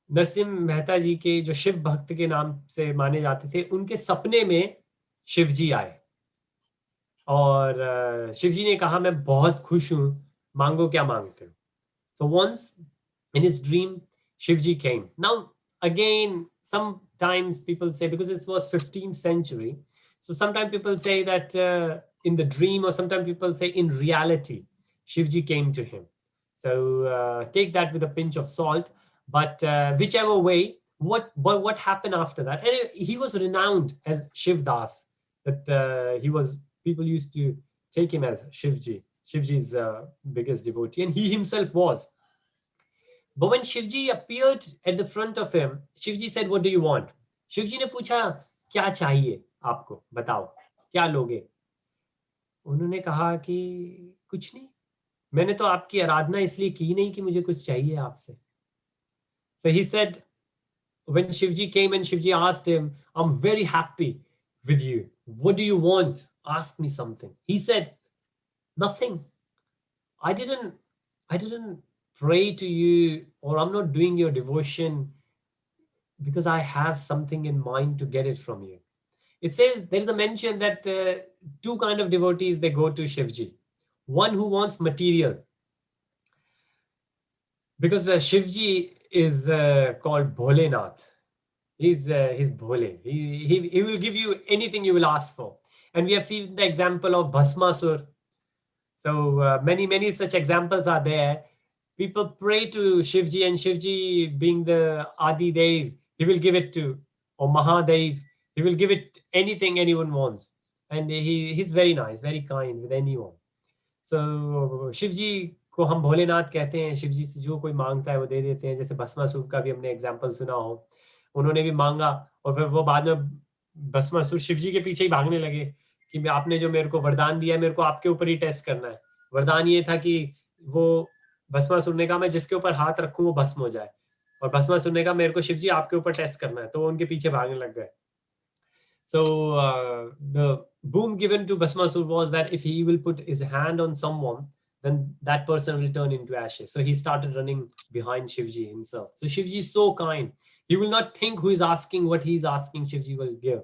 नरसिंह मेहता जी के जो शिव भक्त के नाम से माने जाते थे, उनके सपने में शिव जी आए और शिव जी ने कहा मैं बहुत खुश हूं, मांगो क्या मांगते हो. So once in his dream, Shivji came. Now again, sometimes people say, because it was 15th century, so sometimes people say that in the dream, or sometimes people say in reality, Shivji came to him. So take that with a pinch of salt. But whichever way, what happened after that? And he was renowned as Shiv Das. That people used to take him as Shivji. Shivji's biggest devotee, and he himself was. But when Shivji appeared at the front of him, Shivji said, "What do you want?" Shivji ने पूछा, क्या चाहिए आपको, बताओ, क्या लोगे? उन्होंने कहा कि कुछ नहीं, मैंने तो आपकी आराधना इसलिए की नहीं कि मुझे कुछ चाहिए आपसे. So he said, when Shivji came and Shivji asked him, "I'm very happy with you. What do you want? Ask me something." He said, "Nothing. I didn't pray to you, or I'm not doing your devotion because I have something in mind to get it from you." It says there is a mention that two kind of devotees, they go to Shivji. One who wants material, because Shivji is called Bholenath. He's Bhole. He will give you anything you will ask for. And we have seen the example of Bhasmasur. So many such examples are there. People pray to Shivji, and Shivji, being the Adi Dev, he will give it to, or Mahadev, he will give it anything anyone wants. And he's very nice, very kind with anyone. So Shivji को हम भोलेनाथ कहते हैं. शिवजी से जो कोई मांगता है वो दे देते हैं. जैसे भस्मासुर का भी हमने एग्जाम्पल सुना हो, उन्होंने भी मांगा और फिर वो बाद में भस्मासुर शिवजी के पीछे ही भागने लगे कि आपने जो मेरे को वरदान दिया है, मेरे को आपके ऊपर ही टेस्ट करना है. वरदान ये था कि वो भस्मासुर ने कहा मैं जिसके ऊपर हाथ रखूं वो भस्म हो जाए, और भस्मासुर ने कहा मेरे को शिवजी आपके ऊपर टेस्ट करना है, तो वो उनके पीछे भागने लग गए. So the boon given to Bhasmasur was that if he will put his hand on someone, then that person will turn into ashes. So he started running behind Shivji himself. So Shivji is so kind. He will not think who is asking, what he is asking, Shivji will give.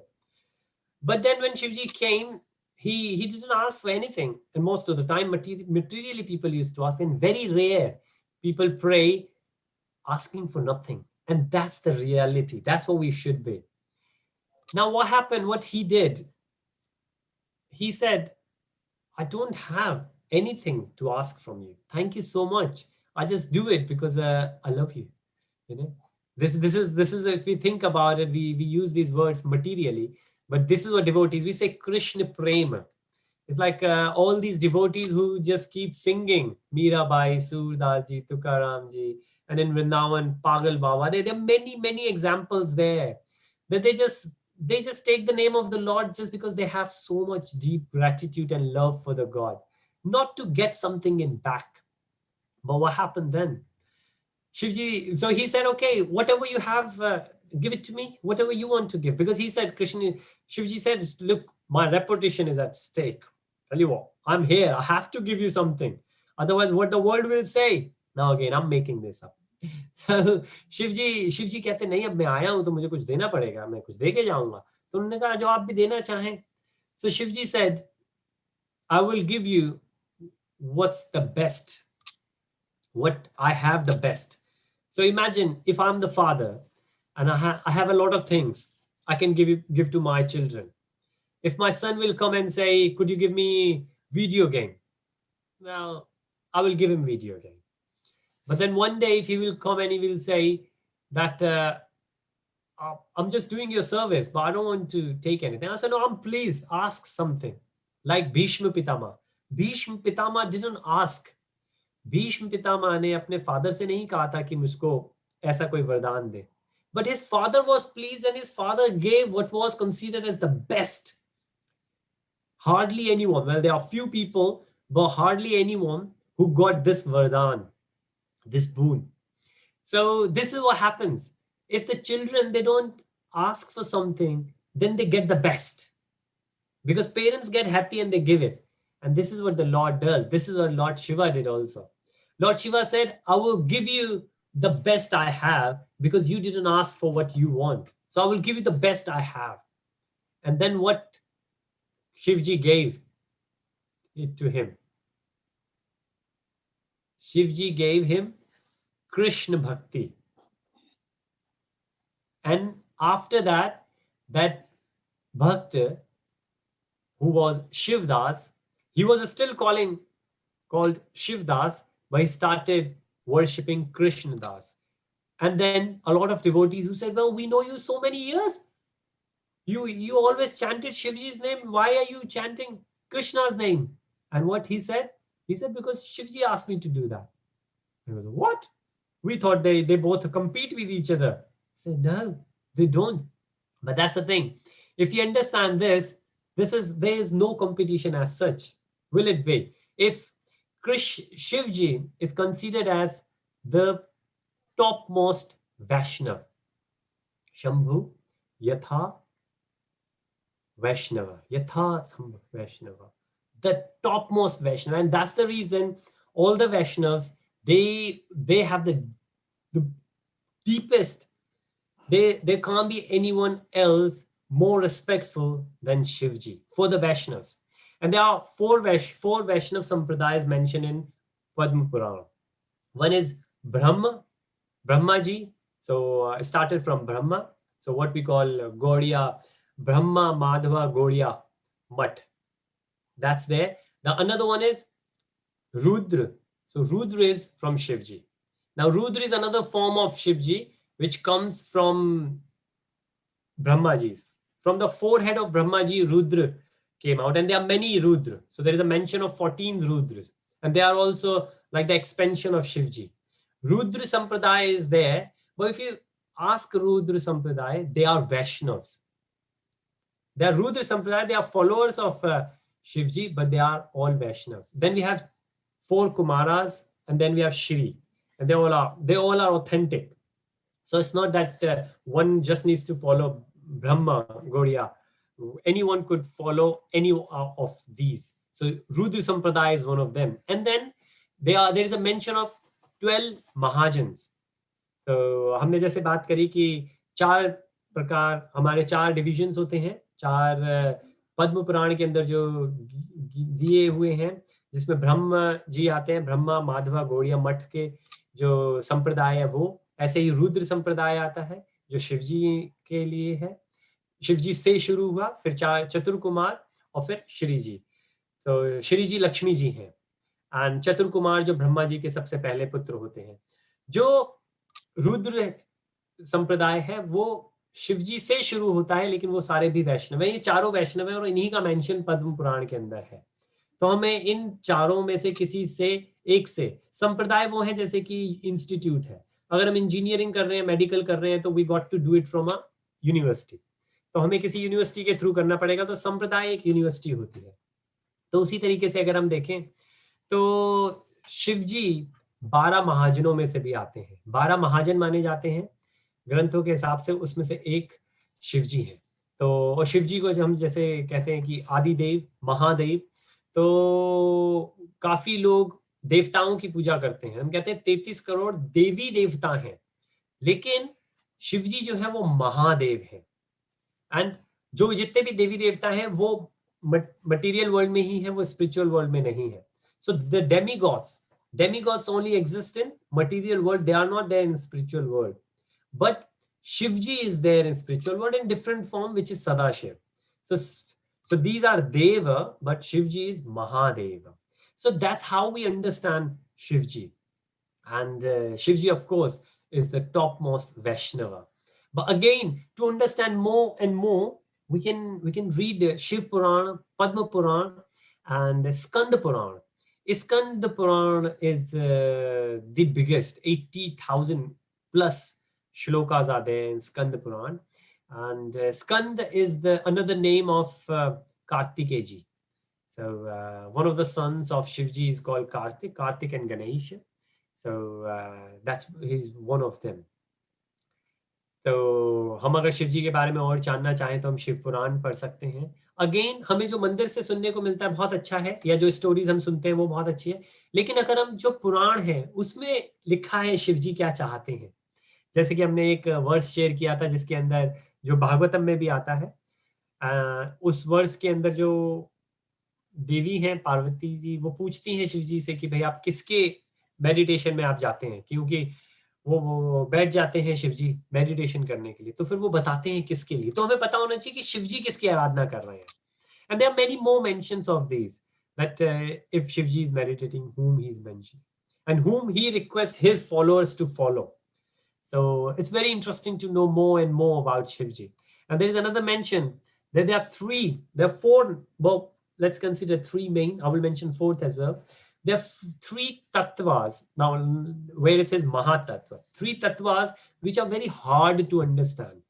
But then when Shivji came, he didn't ask for anything. And most of the time, materially people used to ask, and very rare people pray asking for nothing. And that's the reality. That's what we should be. Now, what happened, what he did, he said, I don't have anything to ask from you. Thank you so much. I just do it because I love you. You know, this is if we think about it, we use these words materially, but this is what devotees, we say Krishna Prema. It's like all these devotees who just keep singing Mirabai, Surdas ji, Tukaram ji, and in Vrindavan, Pagal Baba. There are many examples there that they just take the name of the Lord just because they have so much deep gratitude and love for the God, not to get something in back. But what happened then? Shivji, so he said, okay, whatever you have, give it to me, whatever you want to give. Because he said, Shivji said, look, my reputation is at stake. Tell you what, I'm here. I have to give you something. Otherwise, what the world will say. Now again, I'm making this up. So Shivji कहते नहीं, अब मैं आया हूं तो मुझे कुछ देना पड़ेगा, मैं कुछ दे के जाऊंगा. तो उन्होंने कहा जो आप भी देना चाहें. So Shivji said, I will give you what's the best, what I have the best. So imagine if I'm the father and I have a lot of things I can give to my children. If my son will come and say, could you give me video game? Well, I will give him video game. But then one day if he will come and he will say that I'm just doing your service, but I don't want to take anything. I said, no, please ask something. Like Bhishma Pitama. Bhishma Pitama didn't ask. Bhishma Pitama ने अपने father से नहीं कहा था कि मुझको ऐसा कोई वरदान दे. But his father was pleased and his father gave what was considered as the best. Hardly anyone, well, there are few people, but hardly anyone who got this vardhan, this boon. So this is what happens. If the children, they don't ask for something, then they get the best. Because parents get happy and they give it. And this is what the Lord does. This is what Lord Shiva did also. Lord Shiva said, I will give you the best I have because you didn't ask for what you want. So I will give you the best I have. And then what Shivji gave it to him? Shivji gave him Krishna Bhakti. And after that, that Bhakta, who was Shivdas, he was still called Shivdas, but he started worshipping Krishna Das. And then a lot of devotees who said, well, we know you so many years. You always chanted Shivji's name. Why are you chanting Krishna's name? And what he said? He said, because Shivji asked me to do that. He was, what? We thought they both compete with each other. I said, no, they don't. But that's the thing. If you understand this, there is no competition as such. Will it be? If Shivji is considered as the topmost Vaishnav, Shambhu Yatha Vaishnava, Yatha Shambhu Vaishnava, the topmost Vaishnava. And that's the reason all the Vaishnavas, they have the deepest, there can't be anyone else more respectful than Shivji for the Vaishnavas. And there are four Vaishnav Sampradayas mentioned in Padma Purana. One is Brahmaji. So it started from Brahma. So what we call Gaudiya, Brahma, Madhava, Gaudiya Mat. That's there. The another one is Rudra. So Rudra is from Shivji. Now Rudra is another form of Shivji which comes from Brahmaji. From the forehead of Brahmaji, Rudra came out, and there are many Rudra. So there is a mention of 14 Rudras, and they are also like the expansion of Shivji. Rudra Sampradaya is there, but if you ask Rudra Sampradaya, they are Vaishnavas. They are Rudra Sampradaya, they are followers of Shivji, but they are all Vaishnavas. Then we have 4 Kumaras, and then we have Shri, and they all are authentic. So it's not that one just needs to follow Brahma, Gaudiya. Anyone could follow any of these. So Rudra Sampradaya is one of them. And then there is a mention of 12 Mahajans. So हमने जैसे बात करी कि 4 प्रकार हमारे 4 divisions होते हैं, 4 पद्म पुराण के अंदर जो दिए हुए हैं, जिसमें ब्रह्म जी आते हैं, ब्रह्मा, माधवा, गौड़िया मठ के जो संप्रदाय है वो, ऐसे ही रुद्र संप्रदाय आता है जो शिवजी के लिए है, शिवजी से शुरू हुआ, फिर चतुर कुमार और फिर श्री जी. तो श्री जी लक्ष्मी जी हैं, एंड चतुर कुमार जो ब्रह्मा जी के सबसे पहले पुत्र होते हैं. जो रुद्र संप्रदाय है वो शिवजी से शुरू होता है, लेकिन वो सारे भी वैष्णव है. ये चारों वैष्णव है और इन्हीं का मेंशन पद्म पुराण के अंदर है. तो हमें इन चारों में से किसी से एक से, संप्रदाय वो है जैसे कि इंस्टीट्यूट है. अगर हम इंजीनियरिंग कर रहे हैं, मेडिकल कर रहे हैं, तो we got to do it from a university. तो हमें किसी यूनिवर्सिटी के थ्रू करना पड़ेगा. तो संप्रदाय एक यूनिवर्सिटी होती है. तो उसी तरीके से अगर हम देखें तो शिवजी 12 महाजनों में से भी आते हैं. 12 महाजन माने जाते हैं ग्रंथों के हिसाब से, उसमें से एक शिवजी है. तो और शिवजी को हम जैसे कहते हैं कि आदिदेव, महादेव, तो काफी लोग देवताओं की पूजा करते हैं. हम कहते हैं 33 करोड़ देवी देवता हैं, लेकिन शिवजी जो है वो महादेव है. एंड जो जितने भी देवी देवता हैं वो मटेरियल वर्ल्ड में ही है, वो स्पिरिचुअल वर्ल्ड में नहीं है. So the demigods only exist in material world. They are not there in spiritual world. But Shivji is there in spiritual world in different form, which is Sadashiv. So these are Deva, but Shivji is Mahadeva. So that's how we understand Shivji. And Shivji, of course, is the topmost Vaishnava. But again, to understand more and more, we can read the Shiv Purana, Padma Purana, and Skanda Purana. Skanda Purana is the biggest, 80,000 plus shlokas are there in Skanda Purana. And Skanda is another name of Kartikeji. So one of the sons of Shivji is called Kartik and Ganesha. So he's one of them. तो हम अगर शिव जी के बारे में और जानना चाहें तो हम शिव पुराण पढ़ सकते हैं। अगेन हमें जो मंदिर से सुनने को मिलता है बहुत अच्छा है, या जो स्टोरीज हम सुनते हैं वो बहुत अच्छी है, लेकिन अगर हम जो पुराण है उसमें लिखा है शिव जी क्या चाहते हैं, जैसे कि हमने एक वर्स शेयर किया था जिसके अंदर जो भागवतम में भी आता है, उस वर्स के अंदर जो देवी हैं पार्वती जी, वो पूछती हैं शिव जी से कि भाई आप किसके मेडिटेशन में आप जाते हैं, क्योंकि वो बैठ जाते हैं शिव जी मेडिटेशन करने के लिए, तो फिर वो बताते हैं किसके लिए। तो हमें पता होना चाहिए कि शिव जी किसकी आराधना कर रहे हैं। And there are many more mentions of these that if Shiv ji is meditating whom he is mentioning and whom he requests his followers to follow. So it's very interesting to know more and more about Shivji. And there is another mention that there are four, well, let's consider three main. I will mention fourth as well. There are three tattvas. Now, where it says Mahatattva, three tattvas which are very hard to understand.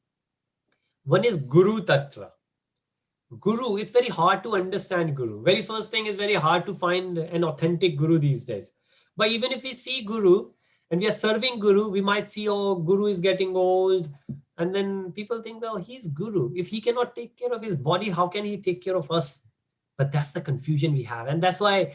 One is Guru Tattva. Guru, it's very hard to understand Guru. Very first thing is very hard to find an authentic Guru these days. But even if we see Guru and we are serving Guru, we might see, oh, Guru is getting old. And then people think, well, he's Guru. If he cannot take care of his body, how can he take care of us? But that's the confusion we have. And that's why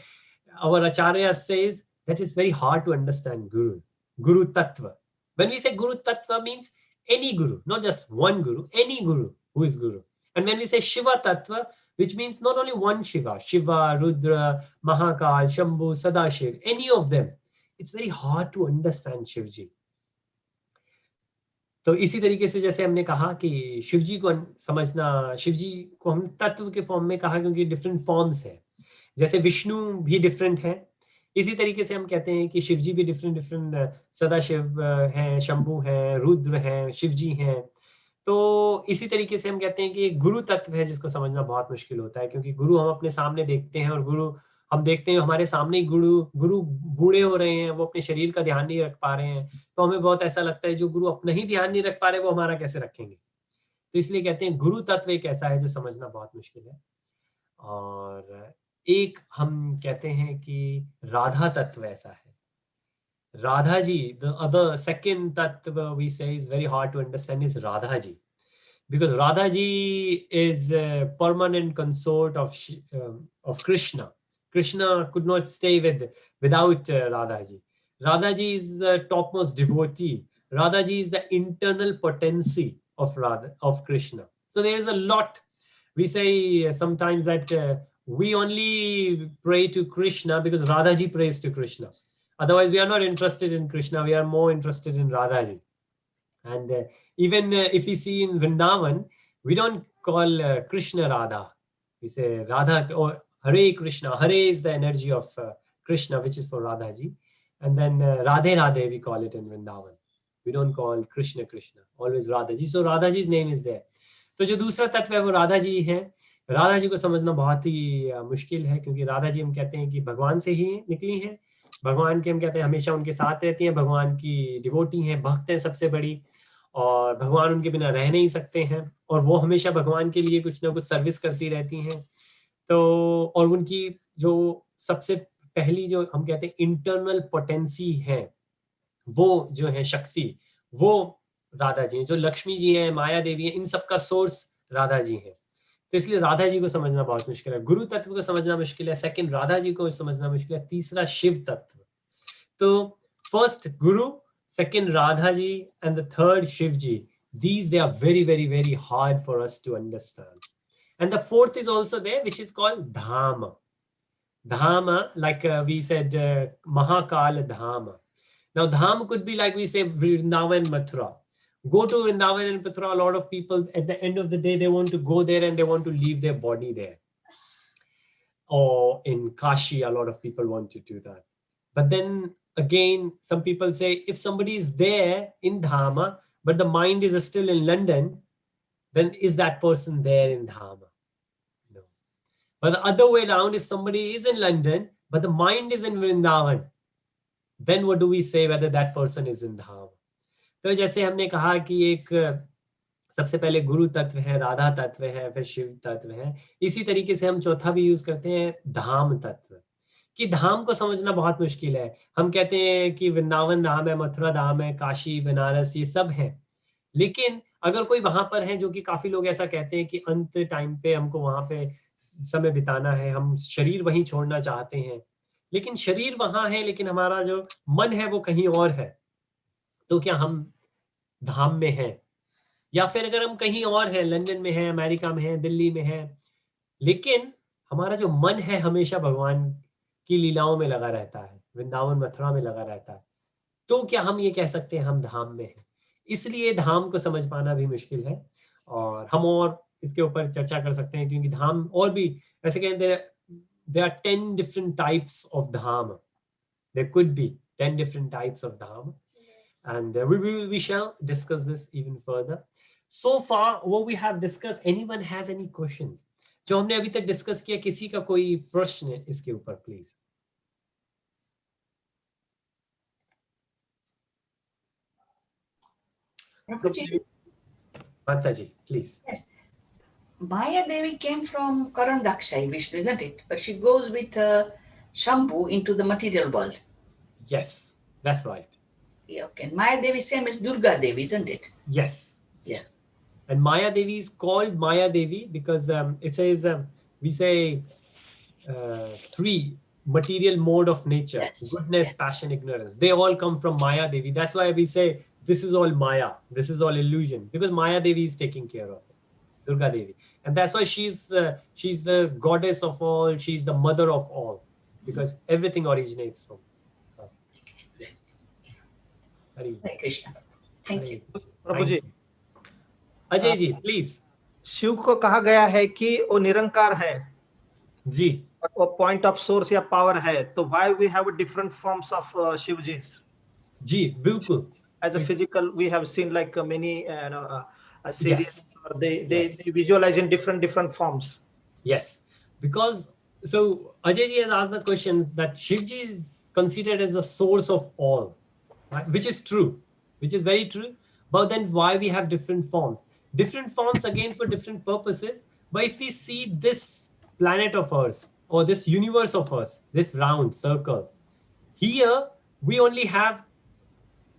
our Acharya says that it's very hard to understand Guru. Guru Tattva. When we say Guru Tattva means any Guru, not just one Guru, any Guru who is Guru. And when we say Shiva Tattva, which means not only one Shiva, Shiva, Rudra, Mahakal, Shambhu, Sadashiv, any of them, it's very hard to understand Shivji. तो इसी तरीके से जैसे हमने कहा कि शिवजी को समझना, शिवजी को हम तत्व के फॉर्म में कहा क्योंकि डिफरेंट फॉर्म्स है, जैसे विष्णु भी डिफरेंट है, इसी तरीके से हम कहते हैं कि शिवजी भी डिफरेंट सदाशिव हैं, शंभु हैं, रुद्र हैं, शिवजी हैं। तो इसी तरीके से हम कहते हैं कि एक गुरु तत्व है जिसको समझना बहुत मुश्किल होता है, क्योंकि गुरु हम अपने सामने देखते हैं और गुरु हम देखते हैं हमारे सामने ही गुरु बूढ़े हो रहे हैं, वो अपने शरीर का ध्यान नहीं रख पा रहे हैं, तो हमें बहुत ऐसा लगता है जो गुरु अपना ही ध्यान नहीं रख पा रहे वो हमारा कैसे रखेंगे। तो इसलिए कहते हैं गुरु तत्व एक ऐसा है जो समझना बहुत मुश्किल है। और एक हम कहते हैं कि राधा तत्व ऐसा है। Radha ji, the other second tattva we say is very hard to understand is Radha ji, because Radha ji is a permanent consort of Krishna. Krishna could not stay without Radha ji. Radha ji is the topmost devotee. Radha ji is the internal potency of Krishna. So there is a lot. We say sometimes that we only pray to Krishna because Radha ji prays to Krishna. Otherwise, we are not interested in Krishna. We are more interested in Radha ji. And even if we see in Vrindavan, we don't call Krishna Radha. We say Radha or Hare Krishna. Hare is the energy of Krishna, which is for Radha ji. And then Radhe Radhe, we call it in Vrindavan. We don't call Krishna Krishna. Always Radha ji. So Radha ji's name is there. तो जो दूसरा तत्व है वो राधा जी है। राधा जी को समझना बहुत ही मुश्किल है, क्योंकि राधा जी हम कहते हैं कि भगवान से ही निकली हैं, भगवान के हम कहते हैं हमेशा उनके साथ रहती हैं, भगवान की डिवोटी हैं, भक्त हैं सबसे बड़ी, और भगवान उनके बिना रह नहीं सकते हैं, और वो हमेशा भगवान के लिए कुछ ना कुछ सर्विस करती रहती हैं। तो और उनकी जो सबसे पहली जो हम कहते हैं इंटरनल पोटेंसी है, वो जो है शक्ति, वो राधा जी हैं। जो लक्ष्मी जी हैं, माया देवी हैं, इन सब का सोर्स राधा जी हैं। तो इसलिए राधा जी को समझना बहुत मुश्किल है। गुरु तत्व को समझना मुश्किल है, सेकंड राधा जी को समझना मुश्किल है, तीसरा शिव तत्व। तो first guru, second Radha ji and the third Shiv ji, these they are very very very hard for us to understand. And the fourth is also there, which is called dhama. Dhama, like we said, Mahakal Dhama. Now dham could be like we say Vrindavan, Mathura. Go to Vrindavan and Mathura, a lot of people at the end of the day they want to go there and they want to leave their body there. Or in Kashi, a lot of people want to do that. But then again, some people say if somebody is there in Dhama but the mind is still in London, then is that person there in Dhama? No. But the other way around, if somebody is in London but the mind is in Vrindavan, then what do we say whether that person is in Dhama? तो जैसे हमने कहा कि एक सबसे पहले गुरु तत्व है, राधा तत्व है, फिर शिव तत्व है, इसी तरीके से हम चौथा भी यूज करते हैं धाम तत्व, कि धाम को समझना बहुत मुश्किल है। हम कहते हैं कि वृंदावन धाम है, मथुरा धाम है, काशी, बनारस, ये सब है, लेकिन अगर कोई वहां पर है, जो कि काफी लोग ऐसा कहते हैं कि अंत टाइम पे हमको वहां पे समय बिताना है, हम शरीर वहीं छोड़ना चाहते हैं, लेकिन शरीर वहां है लेकिन हमारा जो मन है वो कहीं और है, तो क्या हम धाम में हैं? या फिर अगर हम कहीं और हैं, लंदन में हैं, अमेरिका में हैं, दिल्ली में हैं, लेकिन हमारा जो मन है हमेशा भगवान की लीलाओं में लगा रहता है, वृंदावन मथुरा में लगा रहता है, तो क्या हम ये कह सकते हैं हम धाम में हैं? इसलिए धाम को समझ पाना भी मुश्किल है, और हम और इसके ऊपर चर्चा कर सकते हैं, क्योंकि धाम और भी ऐसे कहते हैं, there are 10 different types of dham. There could be 10 different types of dham, and we shall discuss this even further. So far what we have discussed, anyone has any questions? जो हमने अभी तक डिस्कस किया, किसी का कोई प्रश्न इसके ऊपर प्लीज? Prabhuji, माता जी please. yes. Maya Devi came from Karandaksha, Vishnu, isn't it? But she goes with Shambhu into the material world. Yes, that's right. Yeah, okay. Maya Devi same as Durga Devi, isn't it? Yes. Yeah. Yes. And Maya Devi is called Maya Devi because it says, we say three material mode of nature: Yes. goodness, passion, ignorance. They all come from Maya Devi. That's why we say this is all Maya, this is all illusion, because Maya Devi is taking care of it, Durga Devi. And that's why she's the goddess of all, she's the mother of all, because everything originates from her. Yes. Hari. Hare Krishna. Thank you. Prabhu ji, Ajay ji please. Shiv को कहा गया है कि वो निरंकार है, जी वो point of source या पावर है, तो why we have different forms of Shiv ji? जी बिल्कुल. As a physical, we have seen like many series. Yes. They visualize in different forms. Yes, because so Ajay ji has asked the question that Shivji is considered as the source of all, right? Which is true, which is very true. But then why we have different forms? Different forms again for different purposes. But if we see this planet of ours or this universe of us, this round circle, here we only have,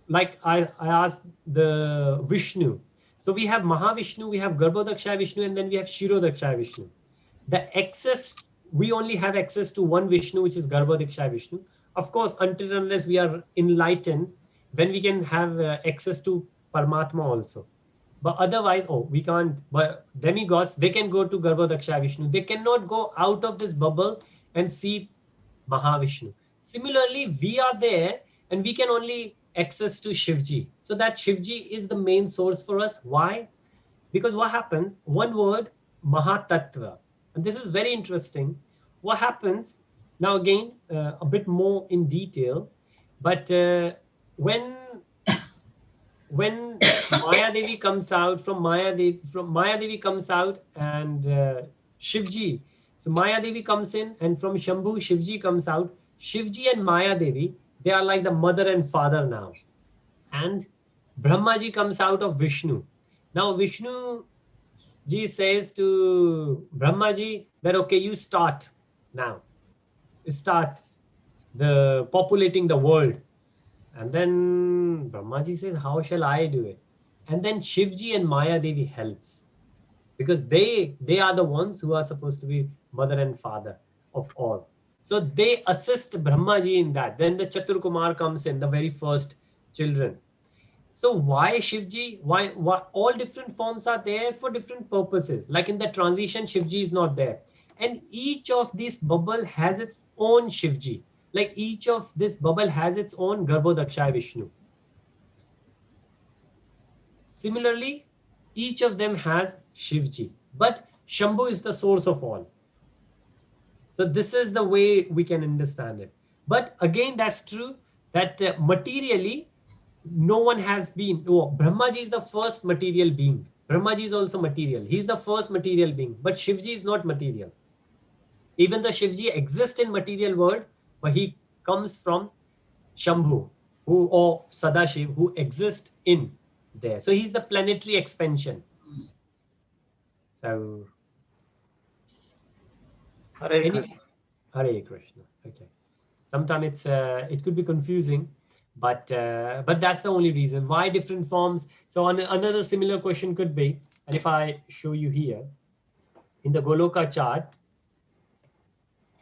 like I asked the Vishnu. So we have Mahavishnu, we have Garbhodakshay Vishnu, and then we have Shirodakshay Vishnu. The access, we only have access to one Vishnu, which is Garbhodakshay Vishnu. Of course, until unless we are enlightened, then we can have access to Paramatma also. But otherwise, we can't. But demigods, they can go to Garbhodakshay Vishnu. They cannot go out of this bubble and see Mahavishnu. Similarly, we are there and we can only access to Shivji. So that Shivji is the main source for us. Why? Because what happens, one word, Mahatattva. And this is very interesting. What happens, now again, a bit more in detail, but when Maya Devi comes out, from Maya Devi comes out and Shivji. So Maya Devi comes in, and from Shambhu, Shivji comes out. Shivji and Maya Devi, they are like the mother and father now. And Brahma ji comes out of Vishnu. Now Vishnu ji says to Brahma ji that, okay, you start now. Start the populating the world. And then Brahmaji says, how shall I do it? And then Shivji and Maya Devi helps, because they are the ones who are supposed to be mother and father of all. So they assist Brahmaji in that. Then the Chatur Kumar comes in, the very first children. So why Shivji? Why all different forms are there for different purposes? Like in the transition, Shivji is not there. And each of these bubble has its own Shivji. Like each of this bubble has its own Garbhodakshay Vishnu. Similarly, each of them has Shivji. But Shambhu is the source of all. So this is the way we can understand it. But again, that's true that materially, no one has been. Oh, Brahmaji is the first material being. Brahmaji is also material. He's the first material being. But Shivji is not material. Even the Shivji exists in material world, but he comes from Shambhu, or Sadashiv, who exists in there. So he's the planetary expansion. So Hare Krishna. Hare Krishna. Okay. Sometimes it could be confusing, but that's the only reason. Why different forms? So another similar question could be, and if I show you here in the Goloka chart,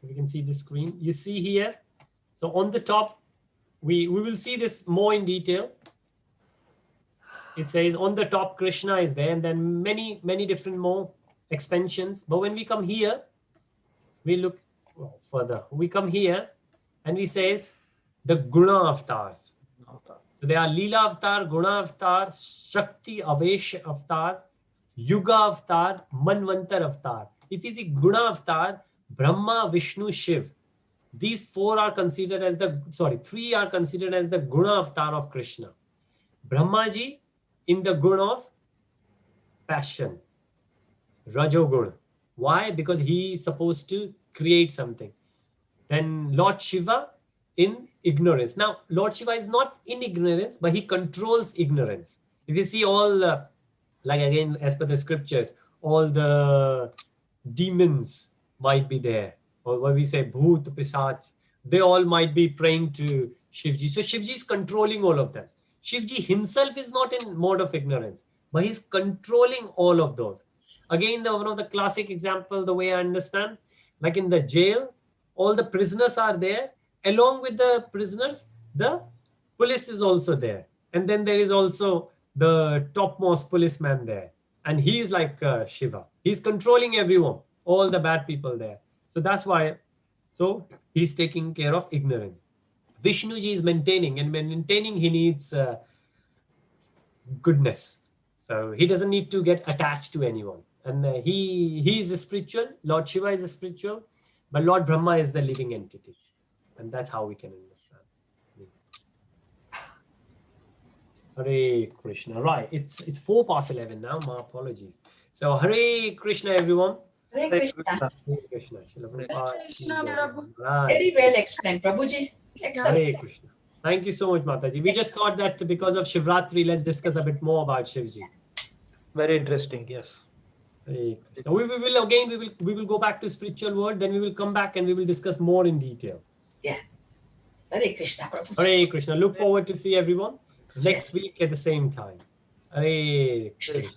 if you can see the screen, you see here. So on the top, we will see this more in detail. It says on the top Krishna is there, and then many different more expansions. But when we come here, we look further. We come here and we says the Guna avatars. So they are Leela avatar, Guna avatar, Shakti Avesh avatar, Yuga avatar, Manvantar avatar. If you see Guna avatar, Brahma, Vishnu, Shiv. These four are considered as three are considered as the Guna avatar of Krishna. Brahmaji in the Guna of passion, Rajogun. Why? Because he is supposed to create something. Then Lord Shiva in ignorance. Now, Lord Shiva is not in ignorance, but he controls ignorance. If you see all, like again, as per the scriptures, all the demons might be there. Or what we say, Bhoot, Pisach, they all might be praying to Shivji. So Shivji is controlling all of them. Shivji himself is not in mode of ignorance, but he's controlling all of those. Again, one of the classic example, the way I understand, like in the jail, all the prisoners are there. Along with the prisoners, the police is also there. And then there is also the topmost policeman there. And he is like Shiva. He's controlling everyone, all the bad people there. So that's why, so he's taking care of ignorance. Vishnuji is maintaining, and when maintaining, he needs goodness. So he doesn't need to get attached to anyone. And he is a spiritual, Lord Shiva is a spiritual, but Lord Brahma is the living entity. And that's how we can understand. Please. Hare Krishna. Right, it's 11:04 now. My apologies. So Hare Krishna, everyone. Hare Krishna. Hare Krishna. Very well explained, Prabhuji. Excellent. Hare Krishna. Thank you so much, Mataji. We just thought that because of Shivratri, let's discuss a bit more about Shivji. Very interesting. Yes. Hare Krishna. We will go back to spiritual world. Then we will come back and we will discuss more in detail. Yeah. Hare Krishna, Prabhuji. Hare Krishna. Look forward to see everyone next week at the same time. Hare Krishna.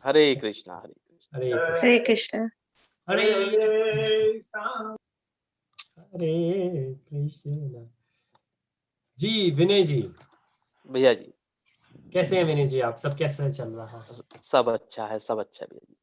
Hare Krishna. Hare Krishna. Hare Krishna. Hare Krishna. जी विनय जी, भैया जी कैसे हैं विनय जी? आप सब कैसे चल रहा है? सब अच्छा है भैया जी।